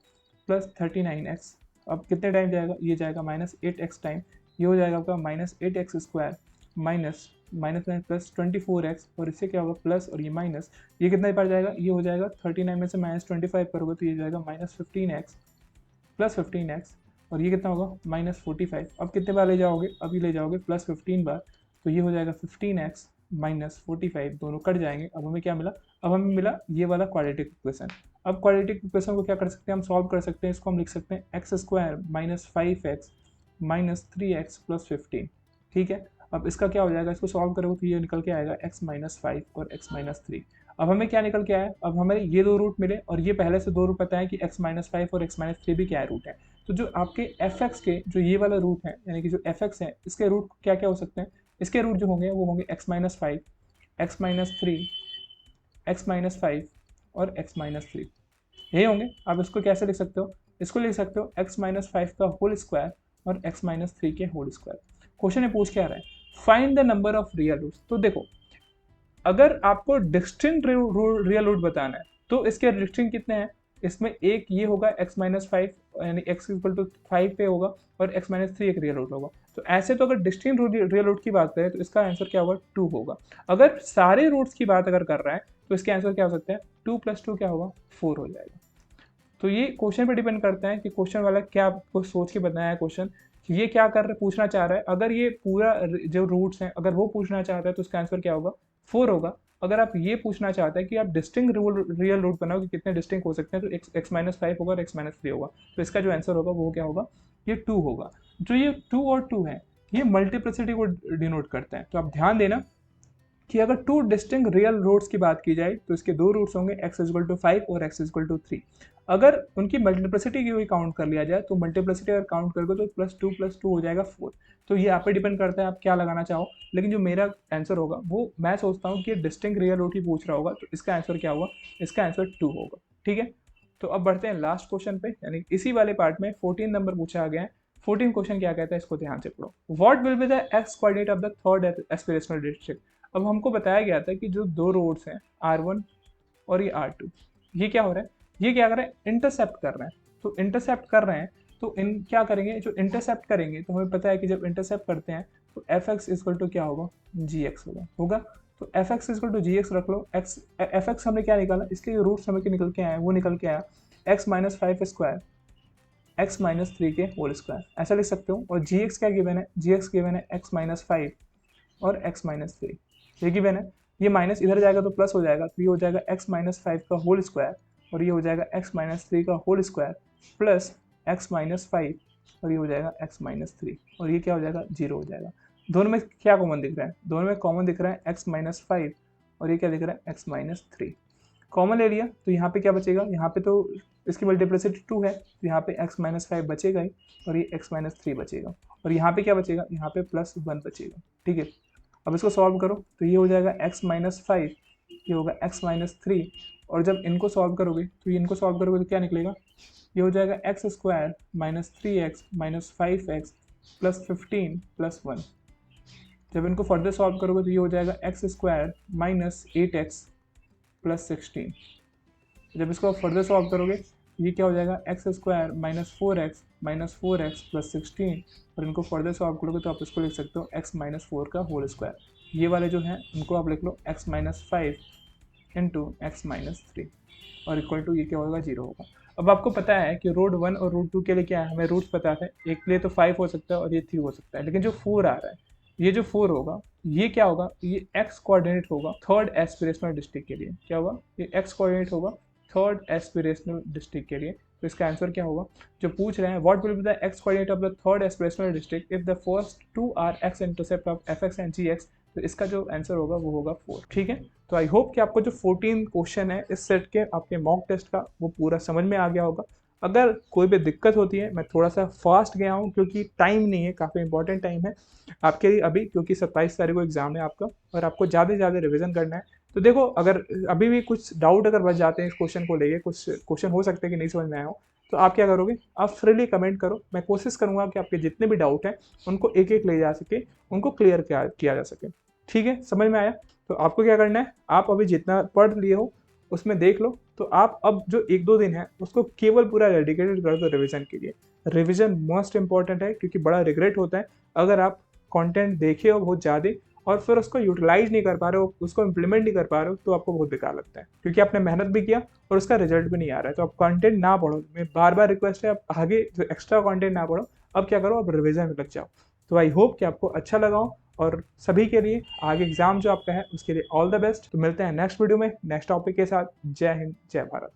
plus 39x। अब कितने टाइम जाएगा, ये जाएगा माइनस 8x टाइम, ये हो जाएगा आपका minus 8x square minus minus में प्लस 24x, और इससे क्या होगा प्लस, और ये माइनस, ये कितना बार जाएगा, ये हो जाएगा 39 में से माइनस 25 करोगे तो ये जाएगा माइनस 15x प्लस 15x, और ये कितना होगा माइनस 45। अब कितने बार ले जाओगे, अभी ले जाओगे प्लस 15 बार, तो ये हो जाएगा 15x माइनस 45, दोनों कट जाएंगे। अब हमें क्या मिला, अब हमें मिला ये वाला क्वाड्रेटिक इक्वेशन। अब क्वाड्रेटिक इक्वेशन को क्या कर सकते हैं, हम सॉल्व कर सकते हैं, इसको हम लिख सकते हैं x square minus 5x minus 3x plus 15। ठीक है, अब इसका क्या हो जाएगा, इसको सॉल्व करोगे तो ये निकल के आएगा x माइनस 5 और x माइनस 3। अब हमें क्या निकल के आया, अब हमें ये दो रूट मिले, और ये पहले से दो रूट पता है कि x माइनस 5 और x माइनस 3 भी क्या है, रूट है। तो जो आपके fx के जो ये वाला रूट है, यानी कि जो fx है, इसके रूट क्या क्या हो सकते हैं, इसके रूट जो होंगे वो होंगे x minus 5, x minus 3, x minus 5 और x माइनस 3, यही होंगे। आप इसको कैसे लिख सकते हो, इसको लिख सकते हो x माइनस 5 का होल स्क्वायर और x माइनस 3 के होल स्क्वायर। क्वेश्चन में पूछ क्या रहा है, find the number of real roots. तो देखो, अगर आपको डिस्टिंक्ट रियल रूट बताना है तो इसके डिस्टिंक्ट कितने हैं, इसमें एक ये होगा x माइनस 5, यानी x इक्वल टू 5 पे होगा, और x माइनस 3 एक रियल रूट होगा। तो ऐसे तो अगर डिस्टिंक्ट रियल रूट की बात करें तो इसका आंसर क्या होगा, 2 होगा। अगर सारे रूट्स की बात अगर कर रहा है तो इसके आंसर क्या हो सकते हैं, 2 + 2 क्या होगा, 4 हो जाएगा। तो ये क्वेश्चन पे डिपेंड करता है कि क्वेश्चन वाला क्या आपको सोच के बनाया है क्वेश्चन, ये क्या कर रहे पूछना चाह रहा है। अगर ये पूरा जो रूट्स हैं अगर वो पूछना चाहता है तो उसका आंसर क्या होगा, 4 होगा। अगर आप ये पूछना चाहते हैं कि आप डिस्टिंक्ट रियल रूट बनाओ कि कितने डिस्टिंक्ट हो सकते हैं, तो x माइनस 5 होगा और x माइनस 3 होगा, तो इसका जो आंसर होगा वो क्या होगा, ये 2 होगा। जो ये 2 और 2 है ये मल्टीप्लिसिटी को डिनोट करते हैं। तो आप ध्यान देना कि अगर 2 डिस्टिंक्ट रियल रूट्स की बात की जाए तो इसके दो रूट्स होंगे x इक्वल टू 5 और x इक्वल टू 3। अगर उनकी मल्टीप्लिसिटी की हुई काउंट कर लिया जाए तो मल्टीप्लिसिटी अगर काउंट करोगे तो +2 हो जाएगा 4। तो ये आप पे डिपेंड करता है आप क्या लगाना चाहो, लेकिन जो मेरा आंसर होगा वो मैं सोचता हूँ कि डिस्टिंक्ट रियल रूट ही पूछ रहा होगा, तो इसका आंसर क्या होगा, इसका आंसर 2 होगा। ठीक है, तो अब बढ़ते हैं लास्ट क्वेश्चन पे, यानी इसी वाले पार्ट में 14 नंबर पूछा गया है। 14 क्वेश्चन क्या कहता है, इसको ध्यान से पढ़ो। What will be the X coordinate of the third aspirational district. अब हमको बताया गया था कि जो दो रोड्स हैं R1 और ये R2, ये क्या हो रहा है, ये क्या कर रहे हैं, इंटरसेप्ट कर रहे हैं। तो इंटरसेप्ट कर रहे हैं तो इन क्या करेंगे, जो इंटरसेप्ट करेंगे तो हमें पता है कि जब इंटरसेप्ट करते हैं तो एफ एक्स इक्वल टू क्या होगा, जी एक्स होगा। तो F X equal to G X रख लो। एक्स एफ एक्स हमने क्या निकाला, इसके रूट्स हमें निकल के आए, वो निकल के आया x minus 5 square x minus 3 के होल स्क्वायर, ऐसा लिख सकते हो। और जी एक्स क्या गिवन है, जी एक्स गिवन है एक्स माइनस 5 और एक्स माइनस 3, ये गिवन है। ये माइनस इधर जाएगा तो प्लस हो जाएगा, तो ये हो जाएगा एक्स माइनस 5 का होल स्क्वायर, और ये हो जाएगा एक्स माइनस 3 का whole square plus X minus 5, और ये हो जाएगा एक्स माइनस 3, और ये क्या हो जाएगा, 0 हो जाएगा। दोनों में क्या कॉमन दिख रहा है, दोनों में कॉमन दिख रहा है एक्स माइनस 5, और ये क्या दिख रहा है, एक्स माइनस 3। कॉमन ले लिया तो यहाँ पे क्या बचेगा, यहाँ पे तो इसकी मल्टीप्लिसिटी 2 है, तो यहाँ पे x माइनस 5 बचेगा ही, और ये x माइनस 3 बचेगा, और यहाँ पे क्या बचेगा, यहाँ पे +1 बचेगा। ठीक है, अब इसको सॉल्व करो तो ये हो जाएगा x माइनस 5, ये होगा x माइनस 3, और जब इनको सॉल्व करोगे तो ये इनको सॉल्व करोगे तो क्या निकलेगा, ये हो जाएगा x square minus 3x minus 5x plus 15 plus 1। जब इनको फर्दर सॉल्व करोगे तो ये हो जाएगा x square minus 8x plus 16। जब इसको फर्दर सॉल्व करोगे ये क्या हो जाएगा, x square minus 4x plus 16, और इनको फर्दर सॉल्व करोगे तो आप इसको लिख सकते हो x माइनस 4 का होल स्क्वायर। ये वाले जो हैं उनको आप लिख लो x minus 5 into X minus 3, और इक्वल टू ये क्या होगा, 0 होगा। अब आपको पता है कि रूट 1 और रूट 2 के लिए क्या है, हमें रूट्स पता है, एक के लिए तो 5 हो सकता है और ये 3 हो सकता है, लेकिन जो 4 आ रहा है, ये जो 4 होगा ये क्या होगा, ये एक्स कोऑर्डिनेट होगा थर्ड एस्पिरेशनल डिस्ट्रिक्ट के लिए। क्या होगा, ये एक्स कोऑर्डिनेट होगा थर्ड एस्पिरेशनल डिस्ट्रिक्ट के लिए। तो इसका आंसर क्या होगा, जो पूछ रहे हैं what will be the X coordinate of the third aspirational district if the first two are X intercept of F X and G X, तो इसका जो आंसर होगा वो होगा 4। ठीक है, तो आई होप कि आपको जो 14 क्वेश्चन है इस सेट के आपके मॉक टेस्ट का वो पूरा समझ में आ गया होगा। अगर कोई भी दिक्कत होती है, मैं थोड़ा सा फास्ट गया हूँ क्योंकि टाइम नहीं है, काफ़ी इंपॉर्टेंट टाइम है आपके लिए अभी, क्योंकि 27 तारीख को एग्जाम है आपका और आपको ज़्यादा से ज़्यादा रिवीजन करना है। तो देखो, अगर अभी भी कुछ डाउट अगर बच जाते हैं इस क्वेश्चन को लेके, कुछ क्वेश्चन हो सकते हैं कि नहीं समझ में आया हो, तो आप क्या करोगे, आप फ्रीली कमेंट करो। मैं कोशिश करूँगा कि आपके जितने भी डाउट हैं उनको एक एक ले जा सके, उनको क्लियर किया जा सके। ठीक है, समझ में आया। तो आपको क्या करना है, आप अभी जितना पढ़ लिए हो उसमें देख लो, तो आप अब जो 1-2 दिन है उसको केवल पूरा डेडिकेटेड कर दो रिवीजन के लिए। रिवीजन मोस्ट इंपॉर्टेंट है, क्योंकि बड़ा रिग्रेट होता है अगर आप कंटेंट देखे हो बहुत ज़्यादा और फिर उसको यूटिलाइज नहीं कर पा रहे हो, उसको इम्प्लीमेंट नहीं कर पा रहे हो, तो आपको बहुत बेकार लगता है क्योंकि आपने मेहनत भी किया और उसका रिजल्ट भी नहीं आ रहा है। तो आप कंटेंट ना पढ़ो, मैं बार बार रिक्वेस्ट है आप आगे जो एक्स्ट्रा कंटेंट ना पढ़ो, अब क्या करो, आप रिविजन में लग जाओ। तो आई होप कि आपको अच्छा लगा हो और सभी के लिए आगे एग्जाम जो आपका है उसके लिए ऑल द बेस्ट। तो मिलते हैं नेक्स्ट वीडियो में नेक्स्ट टॉपिक के साथ। जय हिंद, जय भारत।